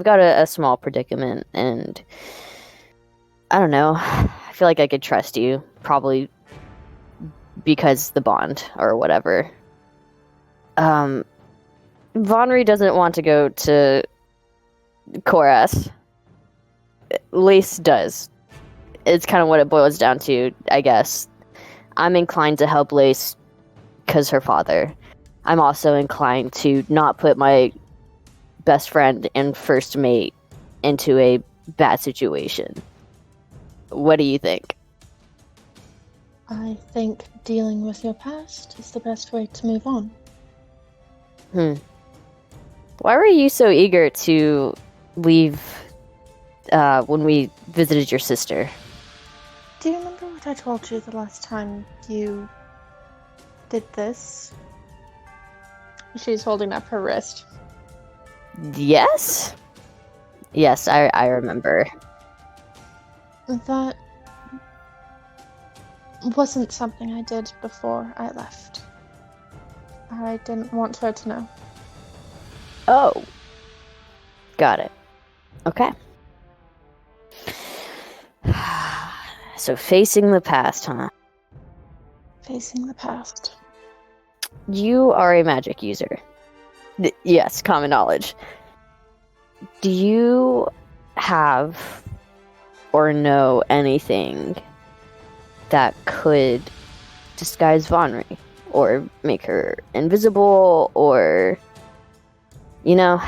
got a small predicament, and I don't know. I feel like I could trust you, probably because the bond or whatever. Vonri doesn't want to go to Koras. Lace does. It's kind of what it boils down to, I guess. I'm inclined to help Lace because her father. I'm also inclined to not put my best friend and first mate into a bad situation. What do you think? I think dealing with your past is the best way to move on. Why were you so eager to leave when we visited your sister? Do you remember what I told you the last time you did this? She's holding up her wrist. Yes? Yes, I remember. That wasn't something I did before I left. I didn't want her to know. Oh. Got it. Okay. So facing the past, huh? Facing the past. You are a magic user. Yes, common knowledge. Do you have or know anything that could disguise Vonri? Or make her invisible, or... You know...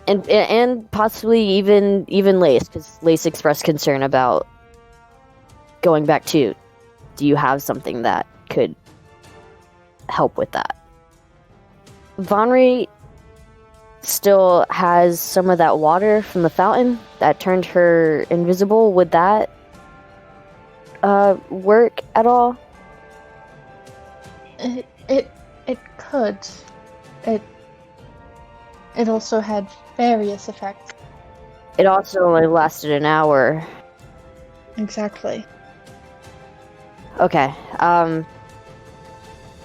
And possibly even Lace, because Lace expressed concern about going back to. Do you have something that could help with that? Vonri still has some of that water from the fountain that turned her invisible. Would that work at all? It could. It also had various effects. It also only lasted an hour. Exactly. Okay.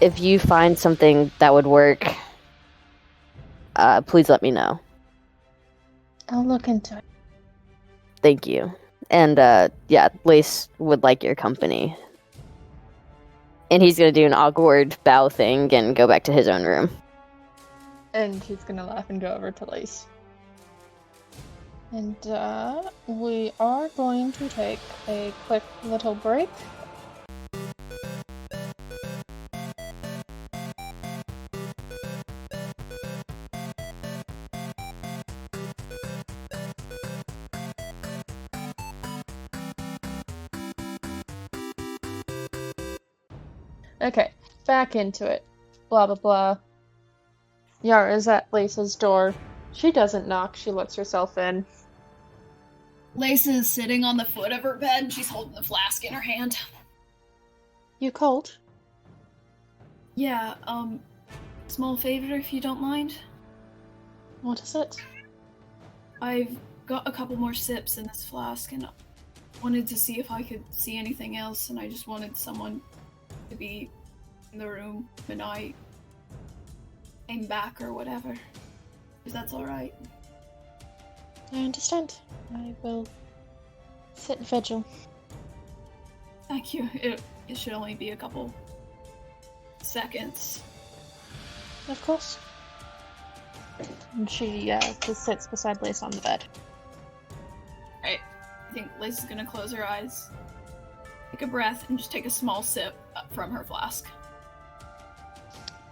If you find something that would work, please let me know. I'll look into it. Thank you. And, yeah, Lace would like your company. And he's gonna do an awkward bow thing and go back to his own room. And he's gonna laugh and go over to Lace. And, we are going to take a quick little break. Okay, back into it. Blah blah blah. Yara's at Lace's door. She doesn't knock, she lets herself in. Lace is sitting on the foot of her bed and she's holding the flask in her hand. You cold? Yeah, small favor if you don't mind. What is it? I've got a couple more sips in this flask and wanted to see if I could see anything else, and I just wanted someone to be in the room when I came back or whatever. If that's alright. I understand. I will sit vigil. Thank you. It should only be a couple seconds. Of course. And she just sits beside Lace on the bed. Right. I think Lace is gonna close her eyes, take a breath, and just take a small sip from her flask.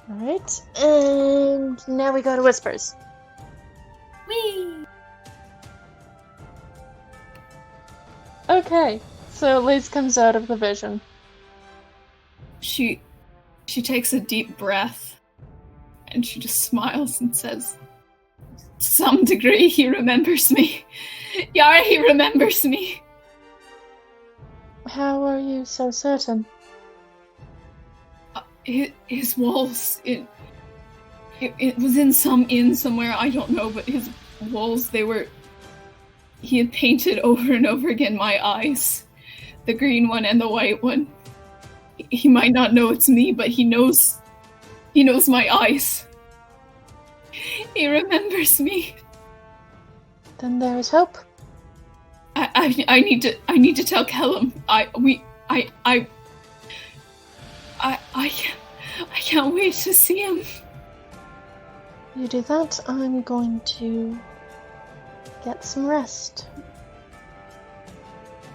Alright, and now we go to Whispers. Whee! Okay, so Lace comes out of the vision. She takes a deep breath, and she just smiles and says, to some degree, he remembers me. Yara, he remembers me. How are you so certain? His walls, it was in some inn somewhere, I don't know, but his walls, he had painted over and over again my eyes. The green one and the white one. He might not know it's me, but he knows my eyes. He remembers me. Then there is hope. I need to tell Kellam. I can't wait to see him. You do that, I'm going to get some rest.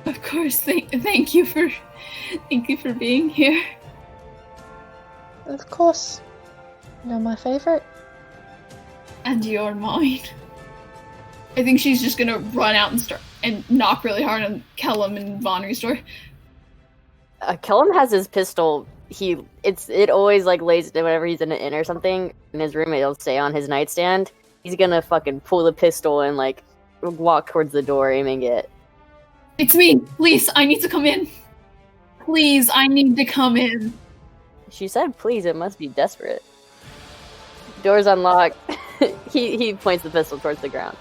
Of course, thank you for being here. Of course. You're my favorite. And you're mine. I think she's just gonna run out and knock really hard on Kellam and Vonri's door. Kellam has his pistol. It always like lays whenever he's in an inn or something in his room. It'll stay on his nightstand. He's gonna fucking pull the pistol and like walk towards the door, aiming it. It's me. Please, I need to come in. Please, I need to come in. She said, "Please." It must be desperate. Door's unlocked. He points the pistol towards the ground.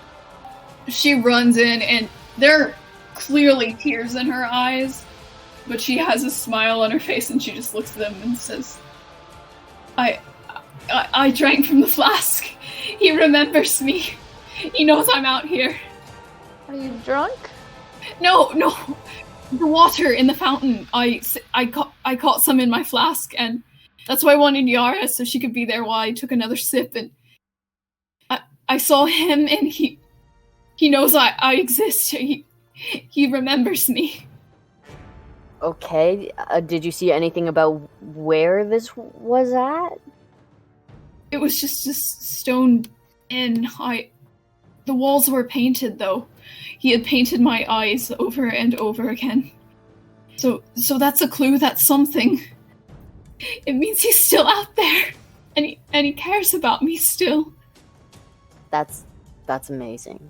She runs in, and there are clearly tears in her eyes, but she has a smile on her face, and she just looks at them and says, I drank from the flask. He remembers me. He knows I'm out here. Are you drunk? No. The water in the fountain. I caught some in my flask, and that's why I wanted Yara so she could be there while I took another sip. And I saw him, and he knows I exist. He remembers me. Okay. Did you see anything about where this was at? It was just a stone inn. The walls were painted, though. He had painted my eyes over and over again. So that's a clue that something. It means he's still out there, and he cares about me still. That's amazing.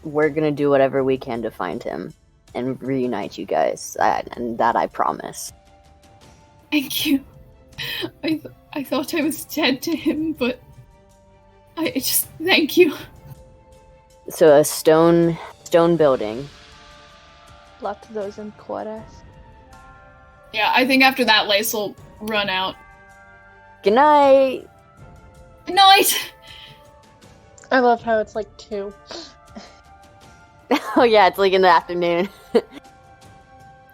We're gonna do whatever we can to find him and reunite you guys, and that I promise. Thank you. I thought I was dead to him, but I just thank you. So a stone building. Lots of those in Quadas. Yeah, I think after that, Lace will run out. Good night. Good night. I love how it's like 2. Oh yeah, it's like in the afternoon.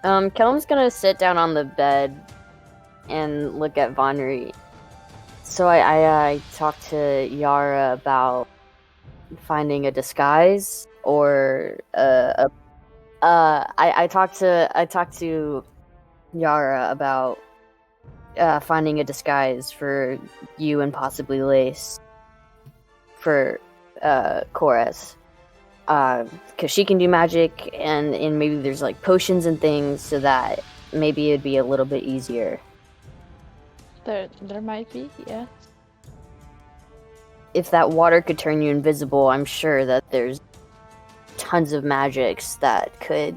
Kellam's gonna sit down on the bed and look at Vonri. So I talked to Yara about finding a disguise, or I talked to Yara about finding a disguise for you and possibly Lace for Chorus. Because she can do magic, and maybe there's like potions and things, so that maybe it'd be a little bit easier. There might be, yeah. If that water could turn you invisible, I'm sure that there's tons of magics that could,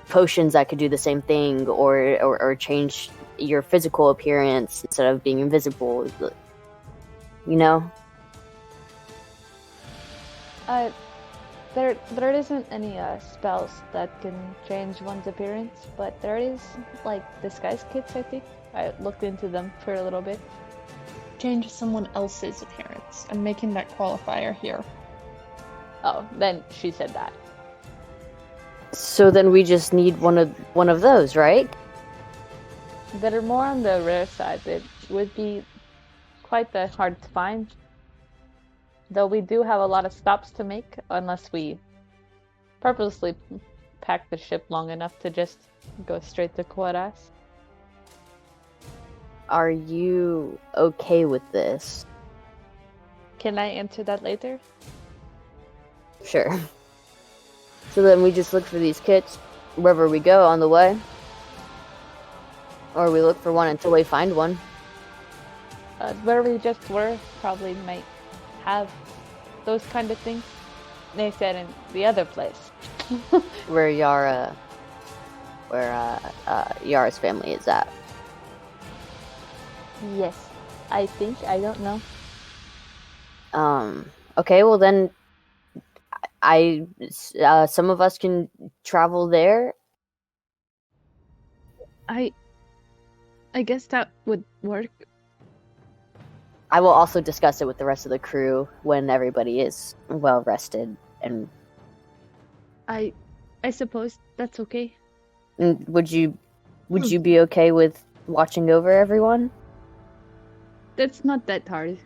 potions that could do the same thing, or change your physical appearance instead of being invisible. You know? There isn't any spells that can change one's appearance, but there is like disguise kits, I think. I looked into them for a little bit. Change someone else's appearance. I'm making that qualifier here. Oh, then she said that. So then we just need one of those, right? They're more on the rare side. It would be quite hard to find. Though we do have a lot of stops to make, unless we purposely pack the ship long enough to just go straight to Quadas. Are you okay with this? Can I answer that later? Sure. So then we just look for these kits wherever we go on the way? Or we look for one until we find one? Where we just were probably might have those kind of things. They said in the other place. Where Yara's family is at. Yes, I think. I don't know. Okay, well then, some of us can travel there. I guess that would work. I will also discuss it with the rest of the crew when everybody is well rested. And I suppose that's okay. would you be okay with watching over everyone? That's not that hard.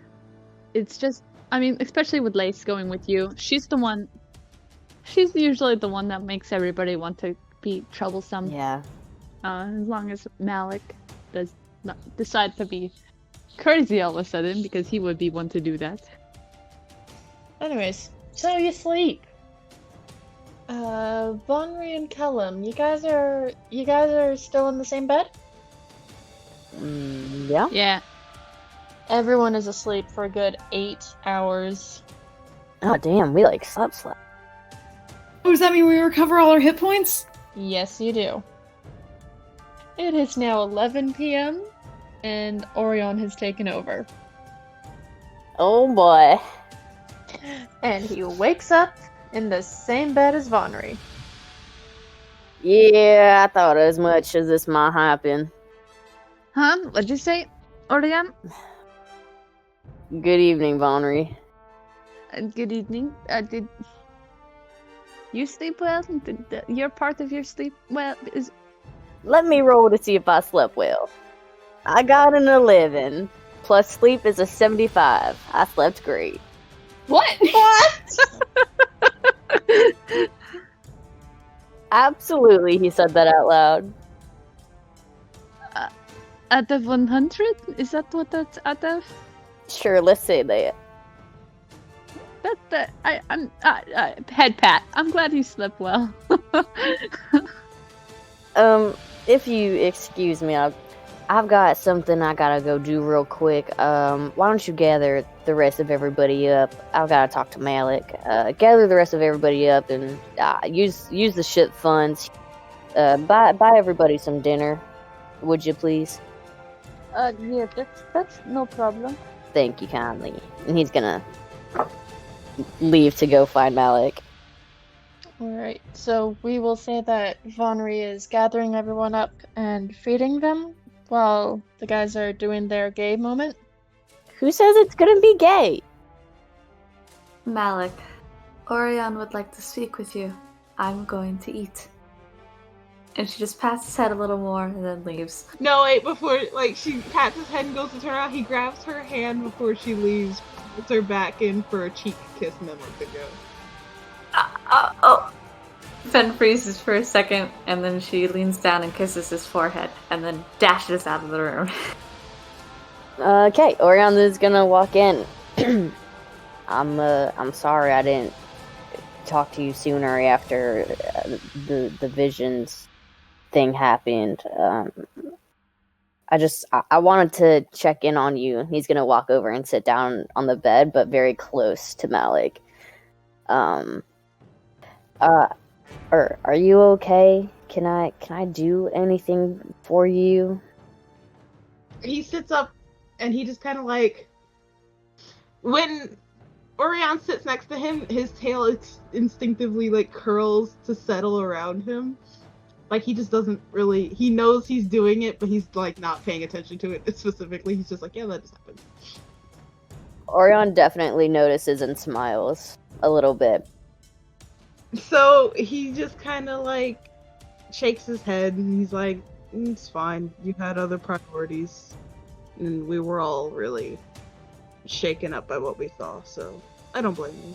It's just, I mean, especially with Lace going with you, she's usually the one that makes everybody want to be troublesome. Yeah. As long as Malik does not decide to be crazy all of a sudden, because he would be one to do that. Anyways, so you sleep. Vonri and Kellam, you guys are still in the same bed? Yeah. Yeah. Everyone is asleep for a good 8 hours. Oh damn, we like slept. Oh, does that mean we recover all our hit points? Yes, you do. It is now 11 p.m. and Orion has taken over. Oh boy. And he wakes up in the same bed as Vonri. Yeah, I thought as much as this might happen. Huh? What'd you say, Orion? Good evening, Vonri. Good evening. You sleep well? Your part of your sleep well is... Let me roll to see if I slept well. I got an 11. Plus sleep is a 75. I slept great. What? Absolutely, he said that out loud. Out of 100? Is that what that's out of? Sure, let's say that. I'm head pat. I'm glad you slept well. If you excuse me, I've got something I gotta go do real quick. Why don't you gather the rest of everybody up? I've gotta talk to Malik. Gather the rest of everybody up and use the ship funds. Buy everybody some dinner, would you please? Yeah, that's no problem. Thank you kindly. And he's gonna leave to go find Malik. Alright, so we will say that Vonnery is gathering everyone up and feeding them while the guys are doing their gay moment. Who says it's gonna be gay? Malik, Orion would like to speak with you. I'm going to eat. And she just pats his head a little more and then leaves. No, wait, before, like, she pats his head and goes to turn around, he grabs her hand before she leaves, puts her back in for a cheek kiss, and then lets it go. Oh. Fen freezes for a second, and then she leans down and kisses his forehead, and then dashes out of the room. Okay, Orion is gonna walk in. I'm sorry I didn't talk to you sooner after the visions thing happened. I wanted to check in on you. He's gonna walk over and sit down on the bed, but very close to Malik. Are you okay? Can I do anything for you? He sits up and he just kind of like, when Orion sits next to him, his tail instinctively like curls to settle around him. Like he just doesn't really, he knows he's doing it, but he's like not paying attention to it specifically. He's just like, yeah, that just happened. Orion definitely notices and smiles a little bit. So he just kind of like shakes his head and he's like, it's fine. You had other priorities. And we were all really shaken up by what we saw, so I don't blame you.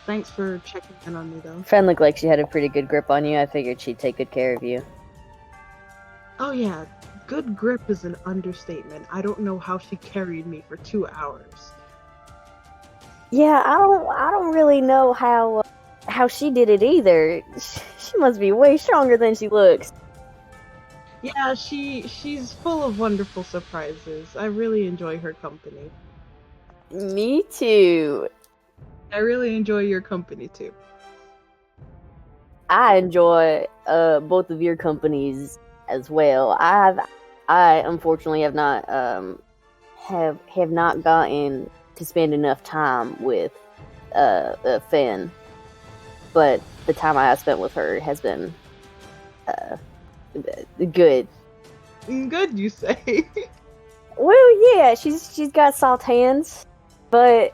Thanks for checking in on me, though. Fen looked like she had a pretty good grip on you. I figured she'd take good care of you. Oh yeah, good grip is an understatement. I don't know how she carried me for 2 hours. Yeah, I don't really know how she did it either. She must be way stronger than she looks. Yeah, she's full of wonderful surprises. I really enjoy her company. Me too. I really enjoy your company too. I enjoy both of your companies as well. I unfortunately have not have not gotten to spend enough time with Fen, but the time I have spent with her has been good. Good, you say? Well, yeah, she's got soft hands, but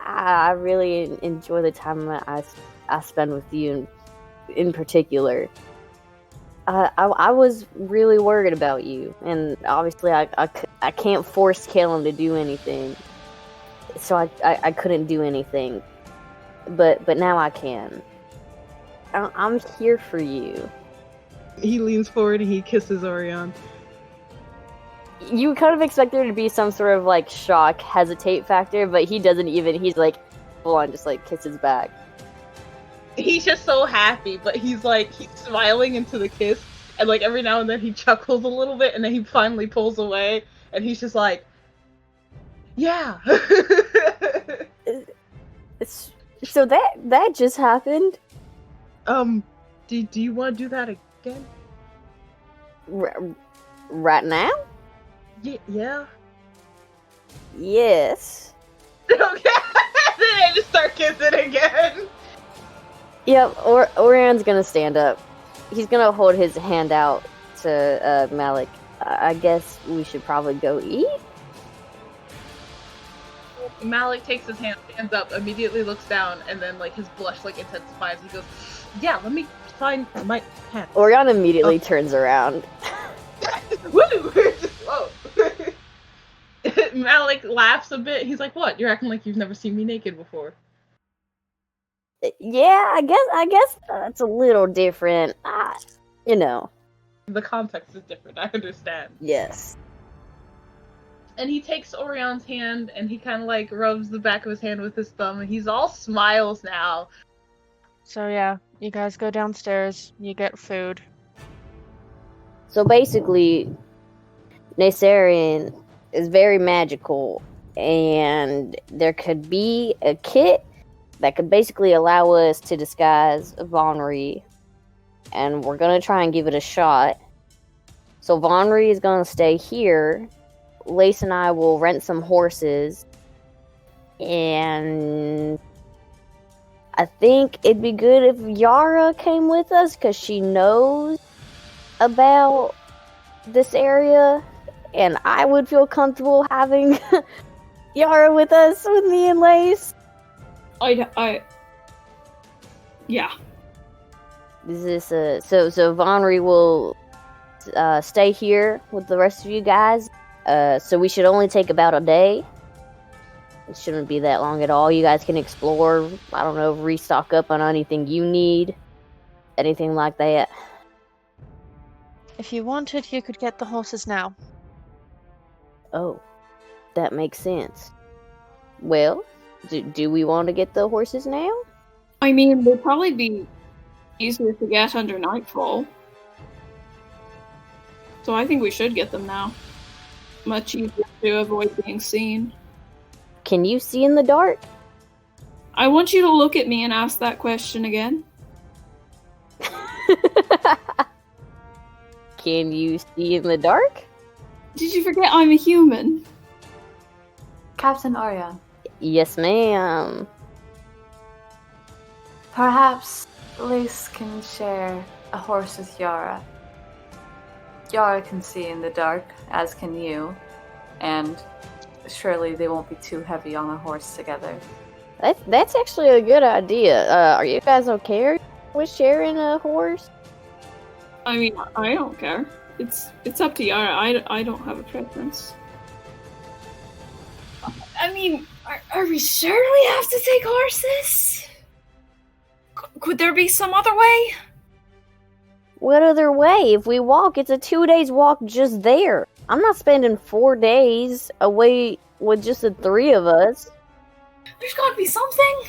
I really enjoy the time I spend with you in particular. I was really worried about you, and obviously I can't force Kellam to do anything, so I couldn't do anything, but now I can. I'm here for you. He leans forward and he kisses Orion. You kind of expect there to be some sort of like shock, hesitate factor, but he doesn't even. He's like full on, just like kisses back. He's just so happy, but he's smiling into the kiss, and like every now and then he chuckles a little bit, and then he finally pulls away, and he's just like, yeah. So that just happened. Do you want to do that again? Right now? Yeah. Yes. Okay. Then they just start kissing again. Yep, Orion's gonna stand up. He's gonna hold his hand out to Malik. I guess we should probably go eat? Malik takes his hands up, immediately looks down, and then like his blush like intensifies. He goes, "Yeah, let me find my pen." Orion immediately turns around. Woo! Whoa. Malik laughs a bit. He's like, "What? You're acting like you've never seen me naked before." Yeah, I guess that's a little different. You know. The context is different. I understand. Yes. And he takes Orion's hand and he kind of like rubs the back of his hand with his thumb, and he's all smiles now. So yeah, you guys go downstairs, you get food. So basically, Nhe Tirin is very magical, and there could be a kit that could basically allow us to disguise Vonri, and we're gonna try and give it a shot. So Vonri is gonna stay here. Lace and I will rent some horses, and I think it'd be good if Yara came with us because she knows about this area, and I would feel comfortable having Yara with us, with me and Lace. Yeah. Is this so Vonri will stay here with the rest of you guys. So we should only take about a day. It shouldn't be that long at all. You guys can explore, I don't know, restock up on anything you need. Anything like that. If you wanted, you could get the horses now. Oh, that makes sense. Well, do we want to get the horses now? I mean, they'd probably be easier to get under nightfall. So I think we should get them now. Much easier to avoid being seen. Can you see in the dark? I want you to look at me and ask that question again. Can you see in the dark? Did you forget I'm a human? Captain Orion, Yes, ma'am. perhaps Lace can share a horse with Yara. Yara can see in the dark, as can you, and surely they won't be too heavy on a horse together. That's actually a good idea. Are you guys okay with sharing a horse? I mean, I don't care. It's up to Yara. I don't have a preference. I mean, are we sure we have to take horses? Could there be some other way? What other way? If we walk, it's a 2 days walk just there. I'm not spending 4 days away with just the 3 of us. There's gotta be something.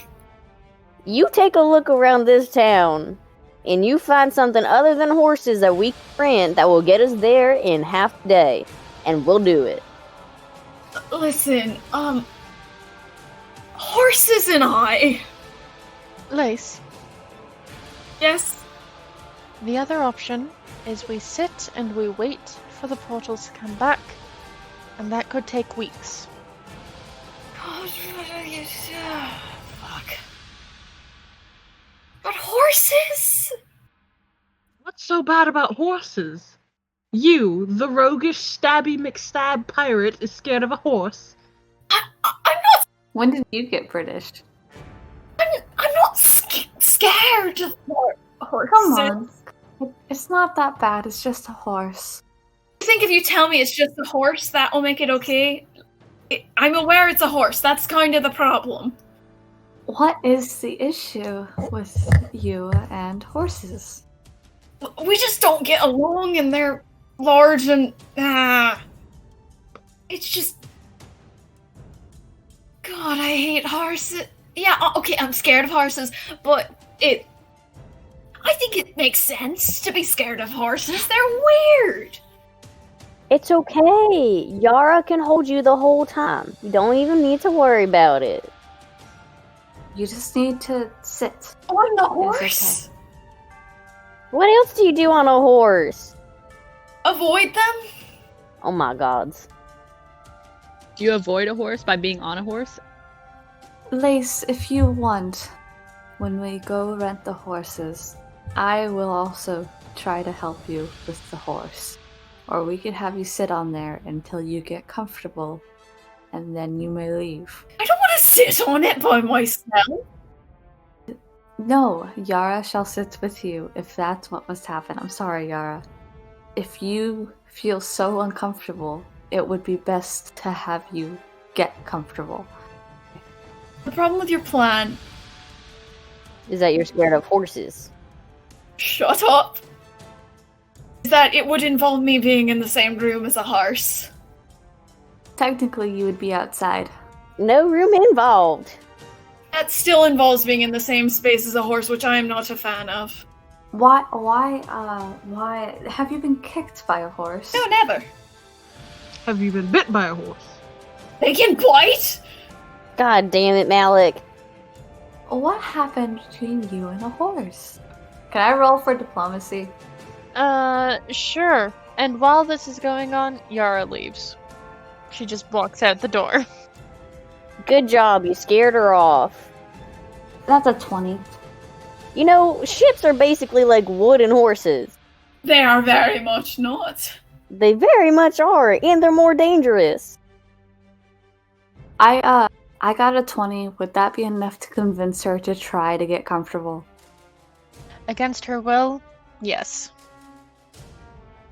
You take a look around this town, and you find something other than horses that we can rent that will get us there in half a day, and we'll do it. Listen, horses and I. Lace, Yes. the other option is we sit and we wait for the portals to come back, and that could take weeks. Fuck. But horses? What's so bad about horses? You, the roguish, stabby McStab pirate, is scared of a horse. I'm not. When did you get British? I'm not scared of horses. Come on. It's not that bad, it's just a horse. I think if you tell me it's just a horse, that will make it okay. I'm aware it's a horse. That's kind of the problem. What is the issue with you and horses? We just don't get along, and they're large and it's just. God, I hate horses. Yeah, okay, I'm scared of horses, but I think it makes sense to be scared of horses. They're weird. It's okay. Yara can hold you the whole time. You don't even need to worry about it. You just need to sit. On the It's horse. okay. What else do you do on a horse? Avoid them. Oh my gods. Do you avoid a horse by being on a horse? Lace, if you want, when we go rent the horses, I will also try to help you with the horse. Or we could have you sit on there until you get comfortable, and then you may leave. I don't want sit on it by myself? No, Yara shall sit with you if that's what must happen. I'm sorry, Yara. If you feel so uncomfortable, it would be best to have you get comfortable. The problem with your plan... Is that you're scared of horses? Shut up! Is that it would involve me being in the same room as a horse. Technically, you would be outside. No room involved. That still involves being in the same space as a horse, which I am not a fan of. Why, have you been kicked by a horse? No, never. Have you been bit by a horse? They can bite? God damn it, Malik. What happened between you and a horse? Can I roll for diplomacy? Sure. And while this is going on, Yara leaves. She just walks out the door. Good job, you scared her off. That's a 20. You know, ships are basically like wooden horses. They are very much not. They very much are, and they're more dangerous. I got a 20. Would that be enough to convince her to try to get comfortable? Against her will? Yes.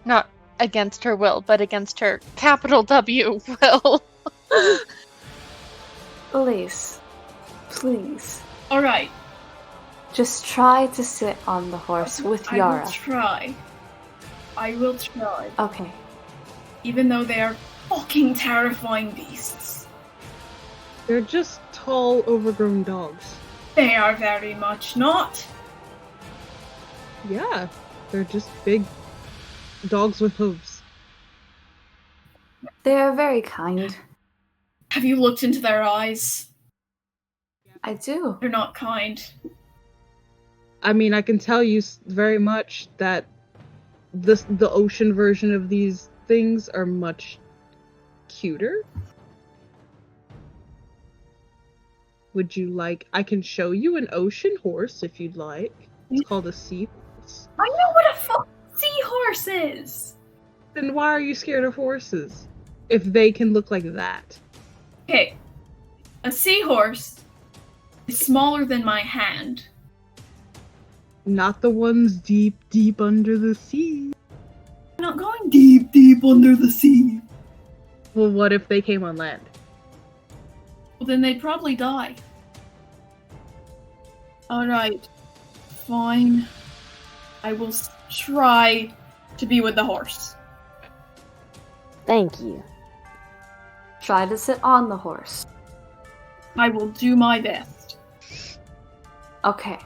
Not against her will, but against her capital W will. Elise, please. Alright. Just try to sit on the horse with Yara. I will try. Okay. Even though they are fucking terrifying beasts. They're just tall, overgrown dogs. They are very much not. Yeah, they're just big dogs with hooves. They are very kind. Have you looked into their eyes? I do. They're not kind. I mean, I can tell you very much that the ocean version of these things are much cuter. Would you like... I can show you an ocean horse if you'd like. It's called a seahorse. I know what a fucking seahorse is! Then why are you scared of horses? If they can look like that. Okay. A seahorse is smaller than my hand. Not the ones deep, deep under the sea. I'm not going deep, deep under the sea. Well, what if they came on land? Well, then they'd probably die. Alright. Fine. I will try to be with the horse. Thank you. Try to sit on the horse. I will do my best. Okay.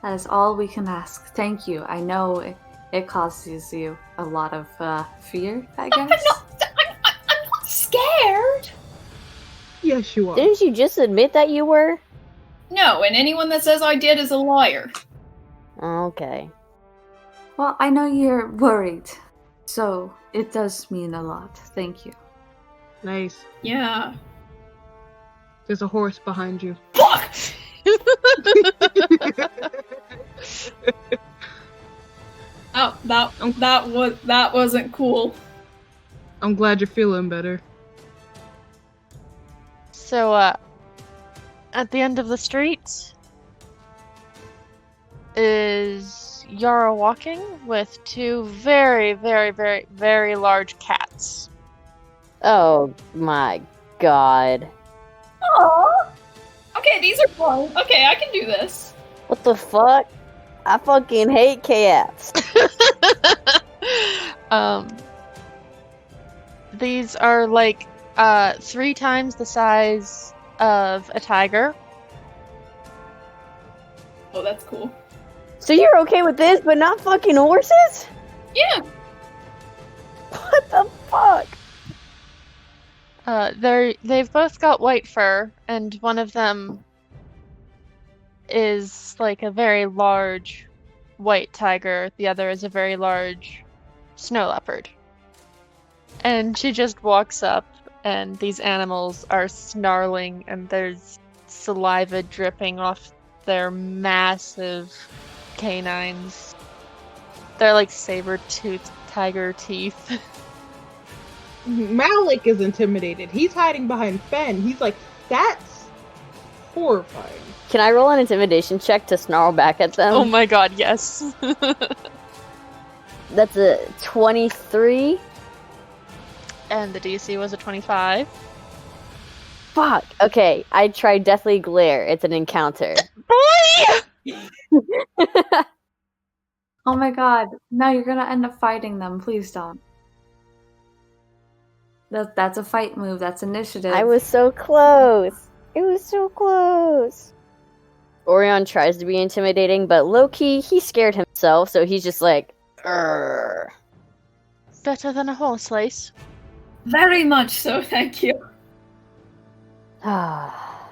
That is all we can ask. Thank you. I know it causes you a lot of fear, I guess. I'm not scared! Yes, you are. Didn't you just admit that you were? No, and anyone that says I did is a liar. Okay. Well, I know you're worried, so it does mean a lot. Thank you. Nice. Yeah. There's a horse behind you. Fuck! Oh, that wasn't cool. I'm glad you're feeling better. So, at the end of the street is Yara walking with two very, very, very, very large cats. Oh my god. Aww. Okay, these are fun. Okay, I can do this. What the fuck? I fucking hate cats. These are like 3 times the size of a tiger. Oh, that's cool. So you're okay with this, but not fucking horses? Yeah. What the fuck? They've both got white fur, and one of them is like a very large white tiger. The other is a very large snow leopard. And she just walks up, and these animals are snarling, and there's saliva dripping off their massive canines. They're like saber-toothed tiger teeth. Malik is intimidated. He's hiding behind Fen. He's like, That's horrifying. Can I roll an intimidation check to snarl back at them? Oh my god, yes. That's a 23. And the DC was a 25. Fuck. Okay, I tried Deathly Glare. It's an encounter. Oh my god. No, you're gonna end up fighting them. Please don't. That's a fight move. That's initiative. I was so close. It was so close. Orion tries to be intimidating, but low-key, he scared himself, so he's just like, Urgh. Better than a horse lace. Very much so, thank you. Ah.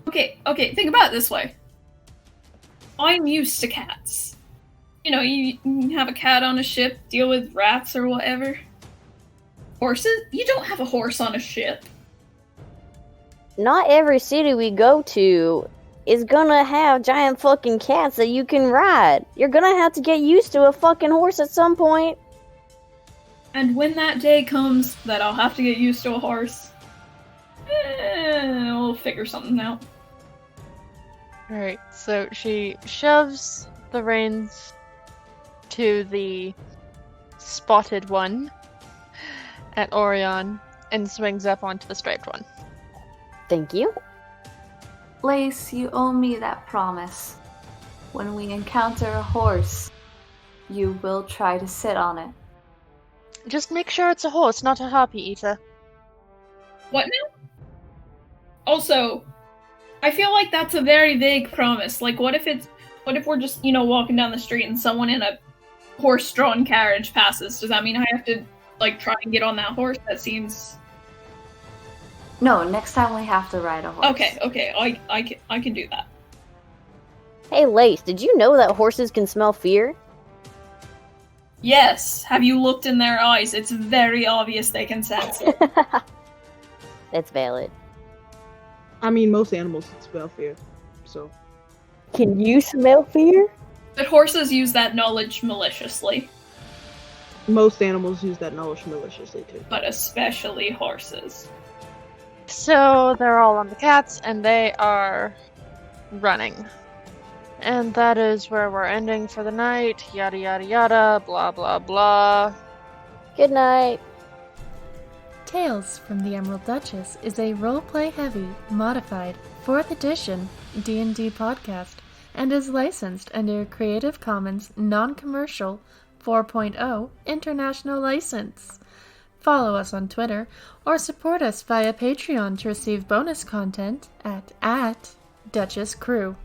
Okay, think about it this way. I'm used to cats. You know, you have a cat on a ship, deal with rats or whatever. Horses? You don't have a horse on a ship. Not every city we go to is gonna have giant fucking cats that you can ride. You're gonna have to get used to a fucking horse at some point. And when that day comes that I'll have to get used to a horse, we'll figure something out. Alright, so she shoves the reins to the spotted one at Orion and swings up onto the striped one. Thank you. Lace, you owe me that promise. When we encounter a horse, you will try to sit on it. Just make sure it's a horse, not a harpy eater. What now? Also, I feel like that's a very vague promise. Like, what if we're just, walking down the street and someone in a horse-drawn carriage passes? Does that mean I have to, try and get on that horse? That seems... No, next time we have to ride a horse. Okay, I can do that. Hey, Lace, did you know that horses can smell fear? Yes, have you looked in their eyes? It's very obvious they can sense it. That's valid. I mean, most animals can smell fear, so. Can you smell fear? But horses use that knowledge maliciously. Most animals use that knowledge maliciously, too. But especially horses. So they're all on the cats, and they are running. And that is where we're ending for the night. Yada yada yada, blah blah blah. Good night. Tales from the Emerald Duchess is a roleplay-heavy, modified, 4th edition D&D podcast and is licensed under Creative Commons Non-Commercial 4.0 International License. Follow us on Twitter or support us via Patreon to receive bonus content at Duchess Crew.